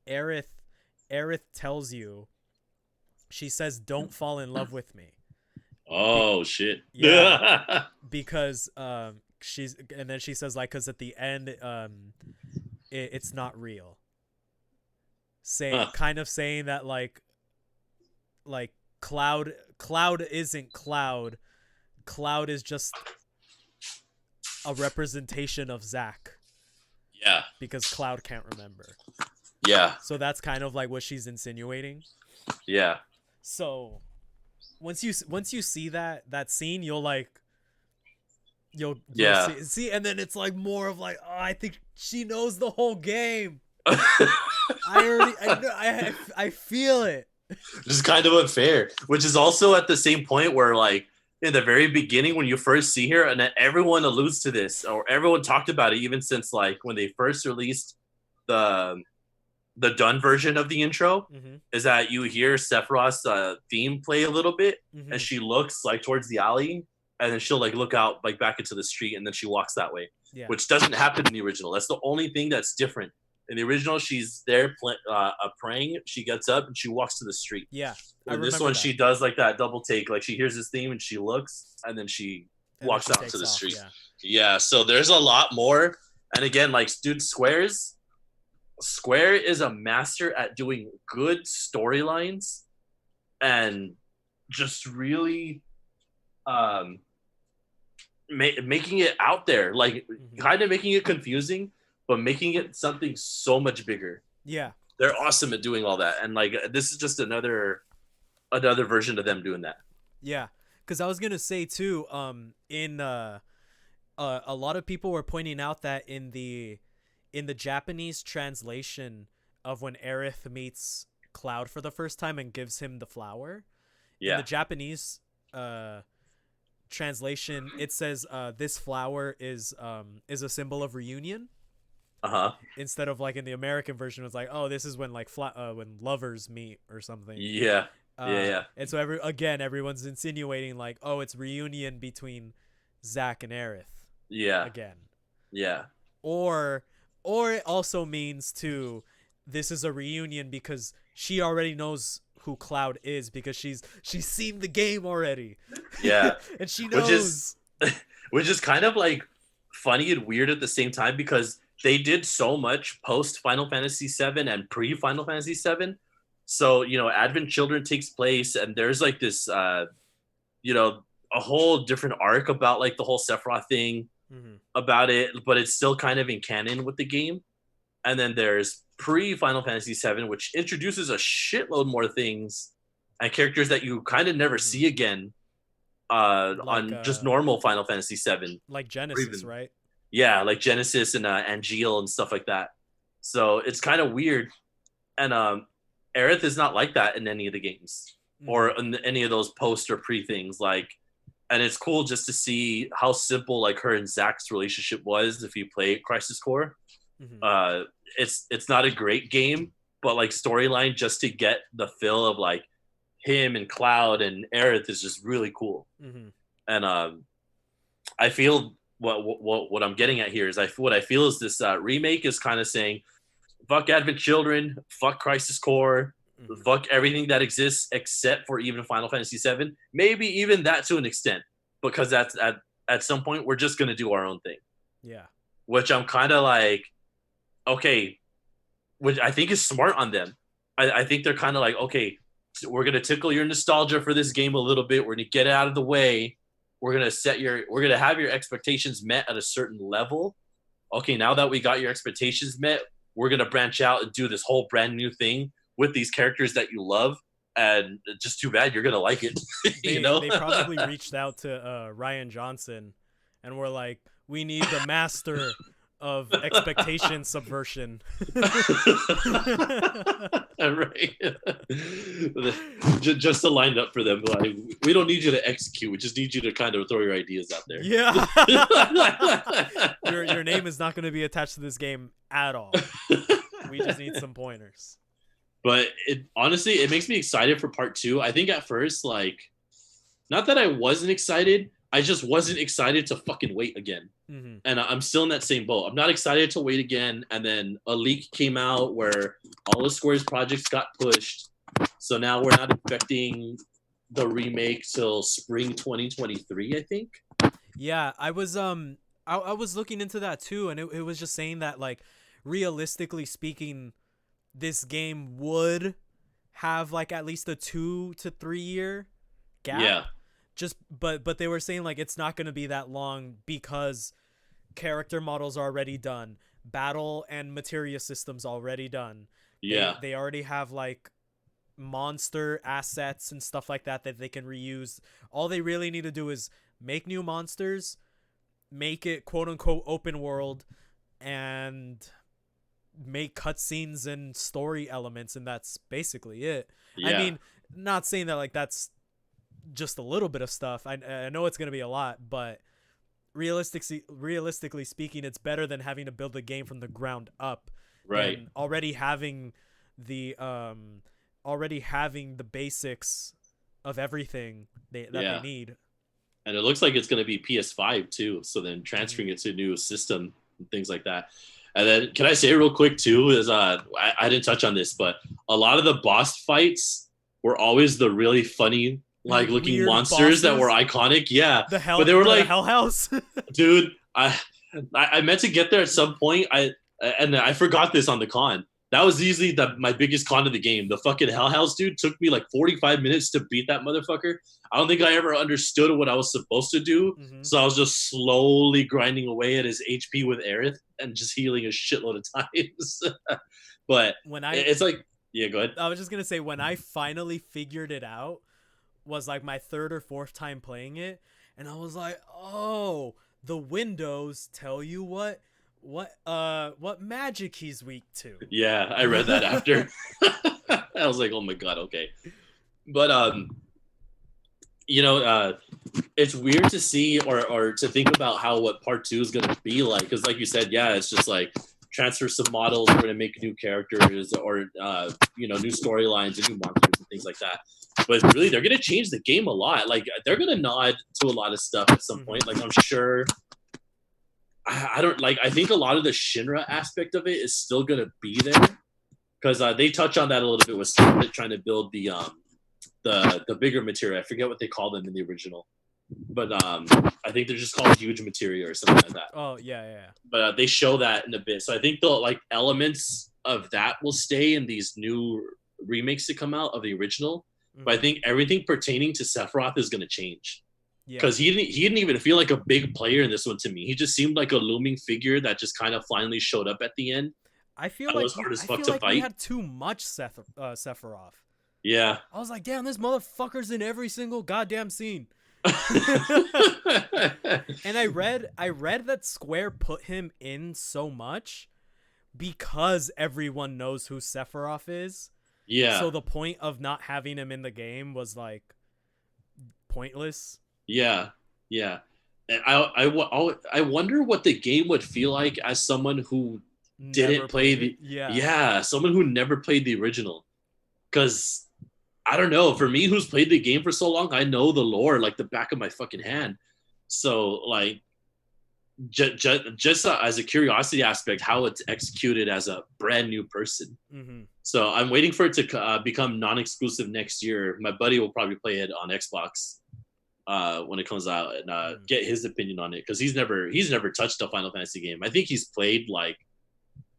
Aerith tells you, she says, don't fall in love with me. Oh shit. Yeah. Because and then she says like, because at the end it's not real, Huh. kind of saying that like Cloud isn't Cloud is just a representation of Zack, Yeah. because Cloud can't remember. Yeah. So that's kind of like what she's insinuating. Yeah. So once you see that scene, you'll Yeah. see, and then it's like more of like, oh, I think she knows the whole game. I know, I feel it. Just kind of unfair, which is also at the same point where like in the very beginning when you first see her, and everyone alludes to this or everyone talked about it even since like when they first released the the done version of the intro, Mm-hmm. is that you hear Sephiroth's theme play a little bit, Mm-hmm. and she looks like towards the alley, and then she'll like look out like back into the street, and then she walks that way, Yeah. which doesn't happen in the original. That's the only thing that's different. In the original, she's there praying. She gets up and she walks to the street. Yeah. I In this remember one, that. she does like that double take. Like she hears this theme and she looks, and then she And then walks she out takes to the off. street. Yeah. Yeah, so there's a lot more. And again, like dude, Square is a master at doing good storylines and just really um, making it out there, like kind of making it confusing, but making it something so much bigger. Yeah. They're awesome at doing all that, and like this is just another version of them doing that. Yeah. Because I was gonna say too, in a lot of people were pointing out that in the Japanese translation of when Aerith meets Cloud for the first time and gives him the flower, in the Yeah. Japanese translation, it says this flower is a symbol of reunion, Uh-huh. instead of like in the American version it's like, oh, this is when like when lovers meet or something. Yeah. Yeah. And so everyone's insinuating like, oh, it's reunion between Zack and Aerith Yeah. again. Yeah. Or it also means too, this is a reunion because she already knows who Cloud is because she's seen the game already. Yeah. And she Which knows. which is kind of like funny and weird at the same time because they did so much post Final Fantasy VII and pre Final Fantasy VII. So Advent Children takes place, and there's like this, a whole different arc about like the whole Sephiroth thing Mm-hmm. about it, but it's still kind of in canon with the game. And then there's pre Final Fantasy VII, which introduces a shitload more things and characters that you kind of never see again on just normal Final Fantasy VII. Like Genesis, right? Yeah, like Genesis and Angeal and stuff like that. So it's kind of weird. And Aerith is not like that in any of the games or in any of those post or pre things. Like, and it's cool just to see how simple like her and Zack's relationship was if you play Crisis Core. Mm-hmm. It's not a great game, but like storyline just to get the feel of like him and Cloud and Aerith is just really cool. Mm-hmm. And I feel what I'm getting at here is what I feel is this remake is kind of saying, fuck Advent Children, fuck Crisis Core, fuck everything that exists except for even Final Fantasy VII. Maybe even that to an extent, because that's at some point we're just gonna do our own thing. Yeah. Which I'm kind of like, okay, which I think is smart on them. I think they're kind of like, okay, we're gonna tickle your nostalgia for this game a little bit. We're gonna get it out of the way. We're gonna have your expectations met at a certain level. Okay, now that we got your expectations met, we're gonna branch out and do this whole brand new thing with these characters that you love. And just too bad you're gonna like it. They probably reached out to Ryan Johnson and were like, we need the master of expectation subversion. Right. Just to line up for them, like, we don't need you to execute, we just need you to kind of throw your ideas out there. Yeah. Your name is not going to be attached to this game at all. We just need some pointers. But honestly, it makes me excited for part 2. I think at first, like, not that I wasn't excited, I just wasn't excited to fucking wait again. Mm-hmm. And I'm still in that same boat. I'm not excited to wait again. And then a leak came out where all of Square's projects got pushed. So now we're not expecting the remake till spring 2023, I think. Yeah, I was I was looking into that too, and it was just saying that, like, realistically speaking, this game would have like at least a 2 to 3 year gap. Yeah. But they were saying like it's not going to be that long because character models are already done, battle and materia systems already done. Yeah. They already have like monster assets and stuff like that they can reuse. All they really need to do is make new monsters, make it quote unquote open world, and make cutscenes and story elements, and that's basically it. I Yeah. mean, not saying that like that's just a little bit of stuff. I know it's gonna be a lot, but realistically speaking, it's better than having to build a game from the ground up, Right. than already having the basics of everything that Yeah. they need. And it looks like it's going to be PS5 too. So then transferring it to a new system and things like that. And then can I say real quick too is I didn't touch on this, but a lot of the boss fights were always the really funny like looking Weird monsters that bosses. were iconic. Yeah, The hell, but they were the like, Hell House. dude, I meant to get there at some point. I forgot this on the con. That was easily my biggest con of the game. The fucking Hell House dude took me like 45 minutes to beat that motherfucker. I don't think I ever understood what I was supposed to do. Mm-hmm. So I was just slowly grinding away at his HP with Aerith and just healing a shitload of times. But it's like, yeah, go ahead. I was just gonna say, when I finally figured it out, was like my third or fourth time playing it, and I was like, oh, the windows tell you what magic he's weak to. Yeah, I read that after. I was like, oh my god, okay. But it's weird to see or to think about how what part 2 is gonna be like, because like you said, yeah, it's just like transfer some models, we're gonna make new characters or new storylines and new monsters and things like that. But really, they're gonna change the game a lot. Like they're gonna nod to a lot of stuff at some point. Like I'm sure. I don't like. I think a lot of the Shinra aspect of it is still gonna be there, because they touch on that a little bit with trying to build the bigger materia. I forget what they call them in the original, but I think they're just called huge materia or something like that. Oh yeah. But they show that in a bit, so I think the like elements of that will stay in these new remakes that come out of the original. Mm-hmm. But I think everything pertaining to Sephiroth is gonna change. Because he didn't even feel like a big player in this one to me. He just seemed like a looming figure that just kind of finally showed up at the end. I feel like he had too much Sephiroth. Yeah. I was like, damn, this motherfucker's in every single goddamn scene. And I read that Square put him in so much because everyone knows who Sephiroth is. Yeah. So the point of not having him in the game was like pointless. Yeah. And I wonder what the game would feel like as someone who didn't play someone who never played the original. Because I don't know, for me who's played the game for so long, I know the lore like the back of my fucking hand. So like just as a curiosity aspect, how it's executed as a brand new person. Mm-hmm. So I'm waiting for it to become non-exclusive next year. My buddy will probably play it on Xbox when it comes out and get his opinion on it, because he's never touched a Final Fantasy game. I think he's played like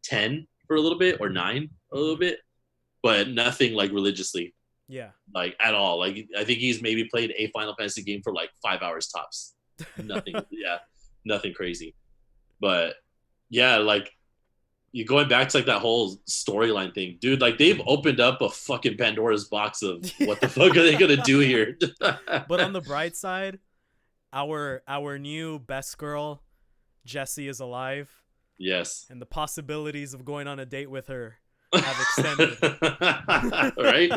10 for a little bit or 9 a little bit, but nothing like religiously. Yeah. Like at all. Like I think he's maybe played a Final Fantasy game for like 5 hours tops. Nothing. Yeah. Nothing crazy. But yeah, like you going back to like that whole storyline thing, dude, like they've opened up a fucking Pandora's box of what the fuck are they gonna do here? But on the bright side, our new best girl, Jessie, is alive. Yes. And the possibilities of going on a date with her have extended. Right?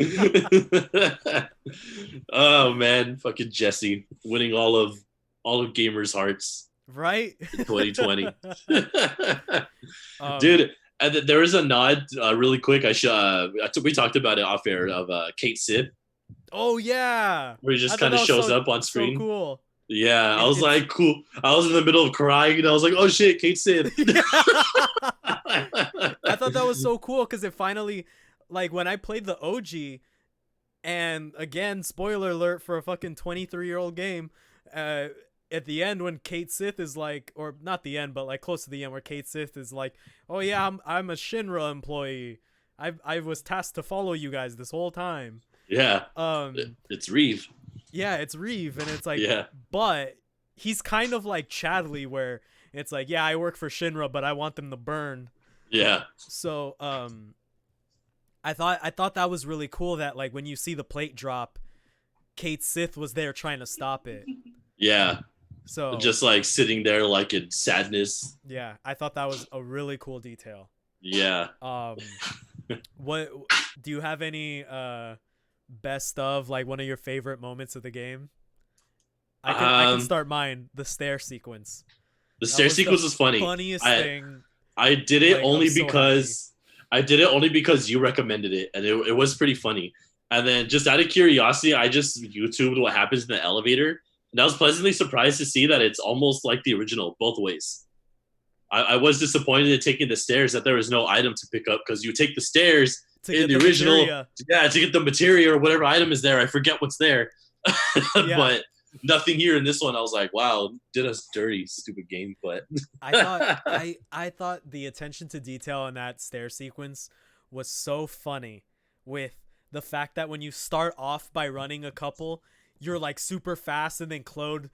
Oh man, fucking Jessie winning all of gamers' hearts. Right? In 2020. Dude, and there was a nod really quick. We talked about it off air of Kate Sith. Oh yeah. Where he just kind of shows up on screen. So cool. Yeah, I was like, cool. I was in the middle of crying and I was like, oh shit, Kate Sith. I thought that was so cool because it finally, like when I played the OG, and again, spoiler alert for a fucking 23-year-old game, at the end when Kate Sith is like, or not the end, but like close to the end where Kate Sith is like, oh yeah, I'm a Shinra employee. I was tasked to follow you guys this whole time. Yeah. It's Reeve. Yeah, it's Reeve, and it's like, yeah. But he's kind of like Chadley, where it's like, yeah, I work for Shinra, but I want them to burn. Yeah. So, I thought that was really cool that like when you see the plate drop, Kate Sith was there trying to stop it. Yeah, So just like sitting there like in sadness. yeah, I thought that was a really cool detail. Yeah. Um, what do you have any best of like one of your favorite moments of the game? I can Um, start mine. The stair sequence. the That stair was the sequence is funny. funniest I thing. I did it Like I only was so happy. because you recommended it, and it was pretty funny. And then just out of curiosity, I just YouTubed what happens in the elevator, and I was pleasantly surprised to see that it's almost like the original both ways. I was disappointed in taking the stairs that there was no item to pick up because you take the stairs To in get the the original, materia. yeah, to get the materia or whatever item is there. I forget what's there, Yeah. but nothing here in this one. I was like, wow, did us dirty, stupid game. But I thought the attention to detail in that stair sequence was so funny with the fact that when you start off by running a couple, you're like super fast and then Cloud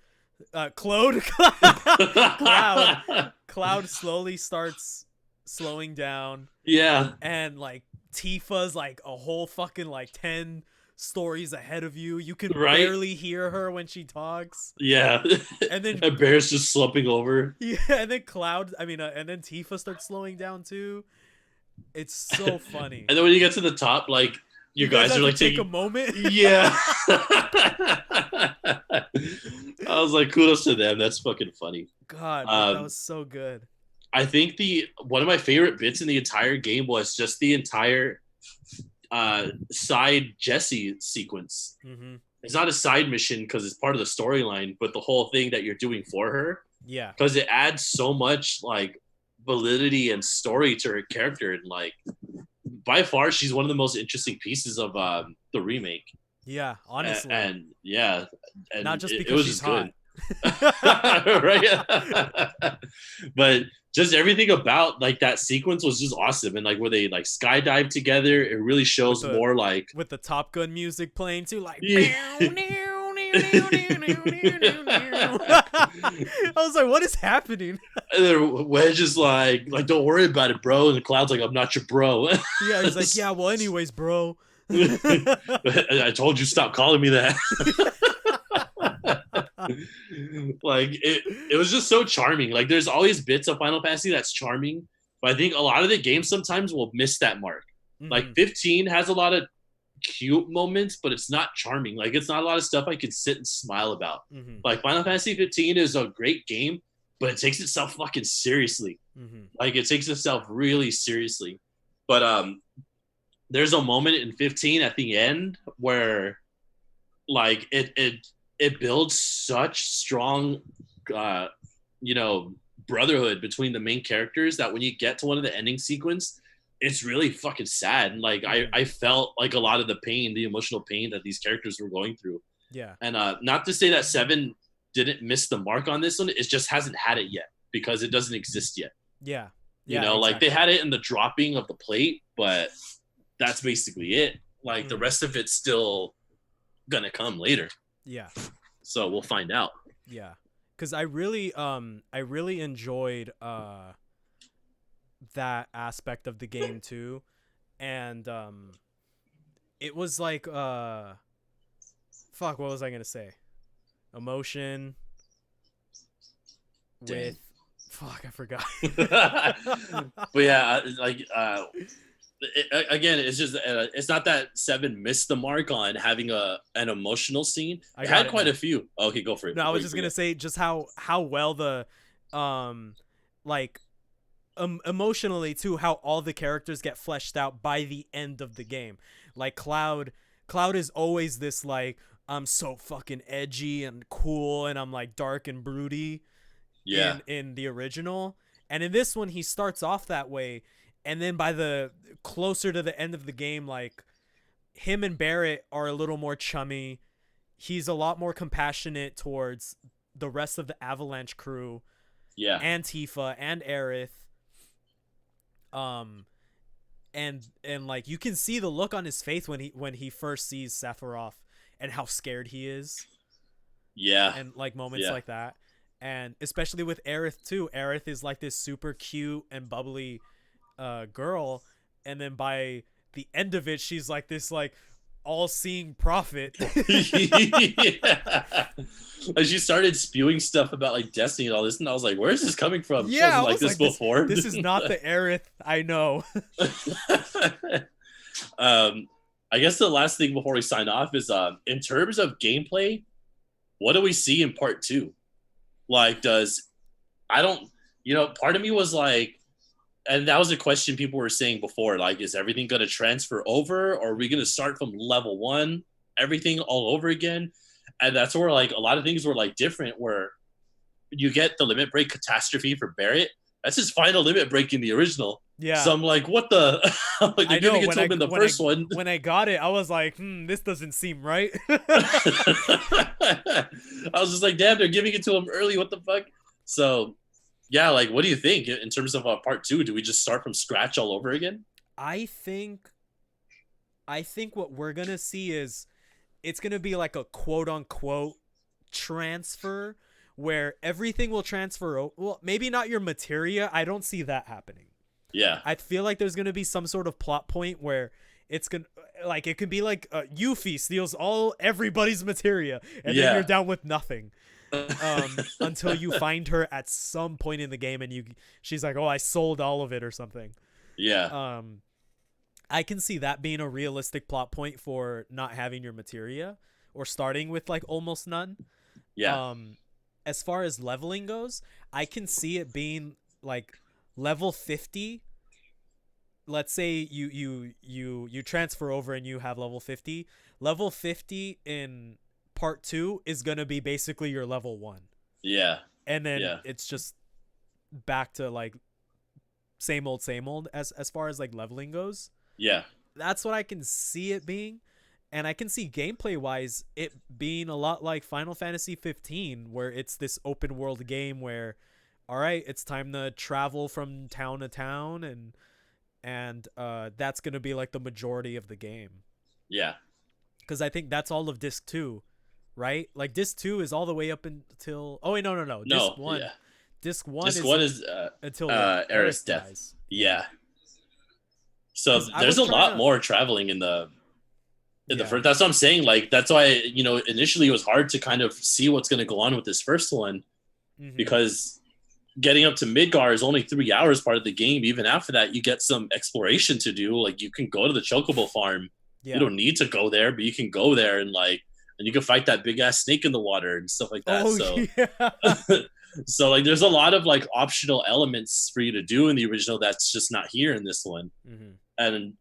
Cloud slowly starts slowing down yeah, and like Tifa's like a whole fucking like 10 stories ahead of you. You can right, barely hear her when she talks. yeah. And then And Bear's just slumping over. yeah, and then and then Tifa starts slowing down too. It's so funny. And then when you get to the top, like you You guys guys are have like to take a taking, moment. yeah. I was like, kudos to them. That's fucking funny. God, that Um, was so good. I think the one of my favorite bits in the entire game was just the entire side Jesse sequence. Mm-hmm. It's not a side mission because it's part of the storyline, but the whole thing that you're doing for her, Yeah. because it adds so much like validity and story to her character, and like by far she's one of the most interesting pieces of the remake. Yeah, honestly. And yeah, and Not just it because was she's just good. hot. Right. But just everything about like that sequence was just awesome, and like where they like skydive together, it really shows the- more like With the Top Gun music playing too, like Yeah. I was like, what is happening? And then Wedge is like don't worry about it, bro, and the Cloud's like, I'm not your bro. Yeah, he's like, yeah, well anyways, bro. I told you stop calling me that. Like it was just so charming. Like there's always bits of Final Fantasy that's charming, but I think a lot of the games sometimes will miss that mark. Like 15 has a lot of cute moments, but it's not charming. Like it's not a lot of stuff I could sit and smile about. Mm-hmm. Like Final Fantasy 15 is a great game, but it takes itself fucking seriously. Mm-hmm. Like it takes itself really seriously. But there's a moment in 15 at the end where like it builds such strong brotherhood between the main characters that when you get to one of the ending sequence, it's really fucking sad. And like I felt like a lot of the pain, the emotional pain that these characters were going through. Yeah. And not to say that 7 didn't miss the mark on this one, it just hasn't had it yet because it doesn't exist yet. Yeah. You know, like they had it in the dropping of the plate, but that's basically it. Like the rest of it's still gonna come later. Yeah. So we'll find out. Yeah. Cause I really enjoyed that aspect of the game too. And it was like fuck, what was I gonna say? Emotion with fuck, I forgot. But yeah, like again, it's just it's not that 7 missed the mark on having an emotional scene. I It got had it quite now. a few. Okay, go for it. No, I was Wait just for gonna it. say just how well the like emotionally too, how all the characters get fleshed out by the end of the game. Like Cloud is always this like, I'm so fucking edgy and cool and I'm like dark and broody Yeah. in the original. And in this one he starts off that way, and then by the closer to the end of the game, like him and Barrett are a little more chummy. He's a lot more compassionate towards the rest of the Avalanche crew. Yeah. And Tifa and Aerith. And like you can see the look on his face when he first sees Sephiroth and how scared he is. Yeah. And like moments like that. And especially with Aerith too. Aerith is like this super cute and bubbly girl, and then by the end of it, she's like this like all-seeing prophet. Yeah. Like she started spewing stuff about like Destiny and all this, and I was like, "Where is this coming from? She Yeah, I wasn't like was this like, before." this is not the Aerith I know. um, I guess the last thing before we sign off is in terms of gameplay, what do we see in part two? Like, does I don't part of me was like, and that was a question people were saying before, like, is everything going to transfer over, or are we going to start from level one, everything all over again? And that's where like a lot of things were like different, where you get the limit break catastrophe for Barrett. That's his final limit break in the original. Yeah. So I'm like, what the? I'm like, they're I know giving it to him in the first one. when I got it, I was like, this doesn't seem right. I was just like, damn, they're giving it to him early. What the fuck? So, yeah, like, what do you think in terms of part two? Do we just start from scratch all over again? I think what we're gonna see is it's gonna be like a quote unquote transfer where everything will transfer. Well, maybe not your materia. I don't see that happening. Yeah. I feel like there's gonna be some sort of plot point where it's gonna like it could be like Yuffie steals everybody's materia and then you're down with nothing. Until you find her at some point in the game and she's like, oh, I sold all of it or something. Yeah. I can see that being a realistic plot point for not having your materia or starting with like almost none. Yeah. As far as leveling goes, I can see it being like level 50. Let's say you transfer over and you have level 50. Level 50 in part 2 is going to be basically your level 1. Yeah. And then it's just back to like same old as far as like leveling goes. Yeah. That's what I can see it being. And I can see gameplay wise it being a lot like Final Fantasy 15, where it's this open world game where, all right, it's time to travel from town to town, and that's going to be like the majority of the game. Yeah. Because I think that's all of disc 2, right? Like disc 2 is all the way up until, oh wait, no. Disc 1. Yeah. Disc 1 is until Aerith's death. Dies. Yeah. So 'Cause there's a lot more traveling in the first. That's what I'm saying. Like, that's why, initially it was hard to kind of see what's going to go on with this first one, because getting up to Midgar is only 3 hours part of the game. Even after that, you get some exploration to do. Like, you can go to the Chocobo farm. Yeah. You don't need to go there, but you can go there and you can fight that big ass snake in the water and stuff like that. So like, there's a lot of like optional elements for you to do in the original that's just not here in this one. And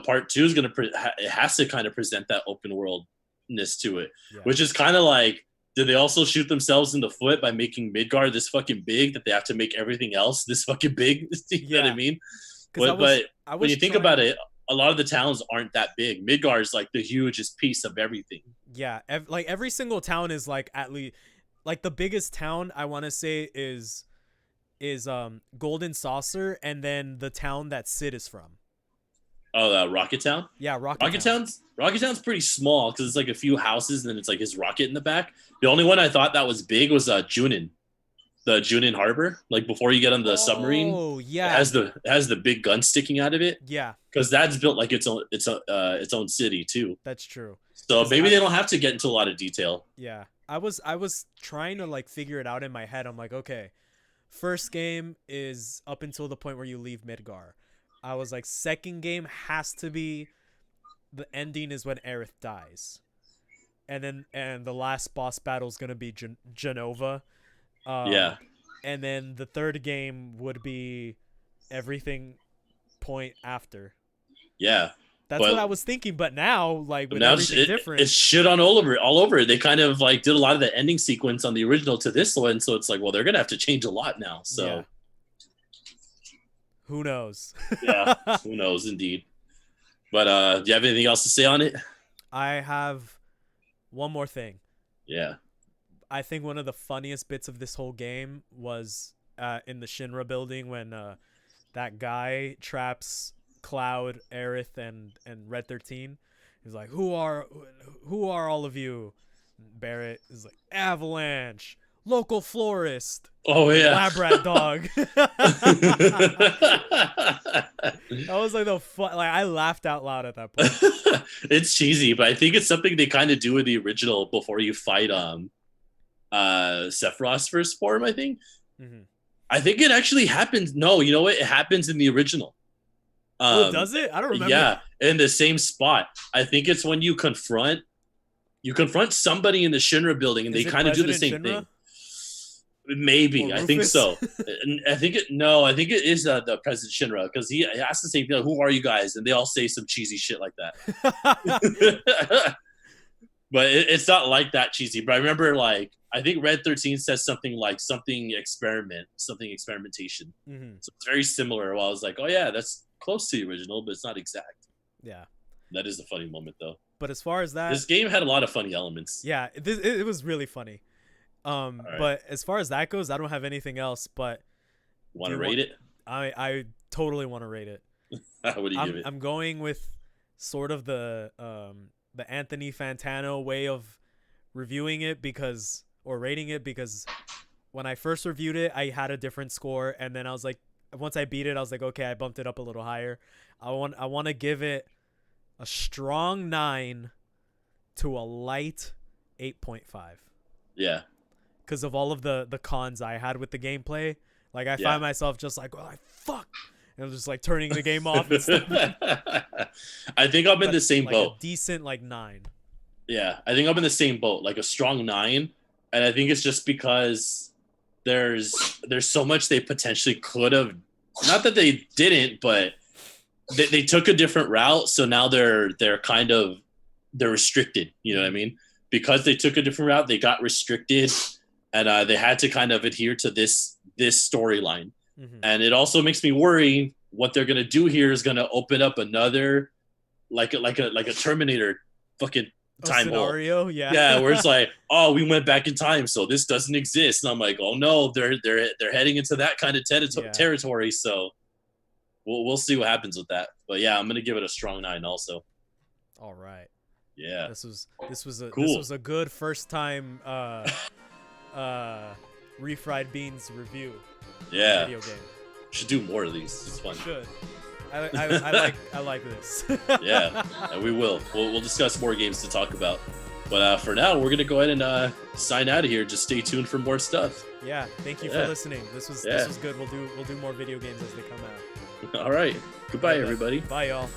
part 2 is gonna it has to kind of present that open worldness to it, which is kind of like, did they also shoot themselves in the foot by making Midgar this fucking big that they have to make everything else this fucking big? You know what I mean? But when you think about it, a lot of the towns aren't that big. Midgar is like the hugest piece of everything. Yeah, like every single town is like at least like the biggest town I want to say is Golden Saucer, and then the town that Sid is from. Oh, Rocket Town? Yeah, Rocket Town's pretty small because it's like a few houses and then it's like his rocket in the back. The only one I thought that was big was Junin. The Junin Harbor, like before you get on the submarine. Oh, yeah. It has the big gun sticking out of it. Yeah. Because that's built like its own city too. That's true. So maybe they don't have to get into a lot of detail. Yeah. I was trying to like figure it out in my head. I'm like, okay, first game is up until the point where you leave Midgar. I was like, second game has to be the ending is when Aerith dies, and the last boss battle is gonna be Genova. And then the third game would be everything point after. Yeah. That's what I was thinking, but now, like, with everything different, it's shit on all over. They kind of like did a lot of the ending sequence on the original to this one, so it's like, well, they're gonna have to change a lot now. So, who knows? Yeah, who knows, indeed. But do you have anything else to say on it? I have one more thing. Yeah. I think one of the funniest bits of this whole game was in the Shinra building when that guy traps Cloud, Aerith, and Red 13. He's like, who are all of you? Barrett is like, Avalanche, local florist. Oh yeah, lab rat dog. That was like the fun. Like I laughed out loud at that point. It's cheesy, but I think it's something they kind of do in the original before you fight Sephiroth's first form. I think. Mm-hmm. I think it actually happens. No, you know what? It happens in the original. Oh, does it? I don't remember. Yeah, in the same spot. I think it's when you confront somebody in the Shinra building, and Is they it kind of do the President same Shinra? thing. Maybe Or I think Rufus? so. I think it. No, I think it is the President Shinra because he asks the same thing. Who are you guys? And they all say some cheesy shit like that. But it's not like that cheesy. But I remember, like, I think Red 13 says something like something experimentation. Mm-hmm. So it's very similar. While I was like, oh yeah, that's close to the original, but it's not exact. Yeah. That is the funny moment, though. But as far as that, This game had a lot of funny elements. yeah, it was really funny. Right. But as far as that goes, I don't have anything else. But Want to rate it? I totally want to rate it. What do you give it? I'm going with sort of the Anthony Fantano way of reviewing it or rating it because when I first reviewed it, I had a different score, and then I was like, once I beat it, I was like, okay, I bumped it up a little higher. I want to give it a strong 9 to a light 8.5. Yeah. Because of all of the cons I had with the gameplay. Like, I find myself just like, oh, fuck. And I'm just, like, turning the game off and stuff. I think I'm in the same like boat. A decent, 9. Yeah, I think I'm in the same boat, like a strong 9. And I think it's just because there's so much they potentially could have. Not that they didn't, but they took a different route. So now they're restricted. You know what I mean? Because they took a different route, they got restricted. And they had to kind of adhere to this storyline. Mm-hmm. And it also makes me worry what they're gonna do here is gonna open up another like a Terminator fucking time scenario hole. Yeah, where it's like, oh, we went back in time, so this doesn't exist. And I'm like, oh no, they're heading into that kind of territory. So we'll see what happens with that. But yeah, I'm gonna give it a strong 9 also. All right. Yeah. This was a good first time Refried Beans review. Yeah. Video game. Should do more of these. It's fun. Should. I like this. Yeah, and we will. We'll discuss more games to talk about. But for now, we're gonna go ahead and sign out of here. Just stay tuned for more stuff. Yeah. Thank you for listening. This was good. We'll do more video games as they come out. All right. Goodbye, everybody. Bye, y'all.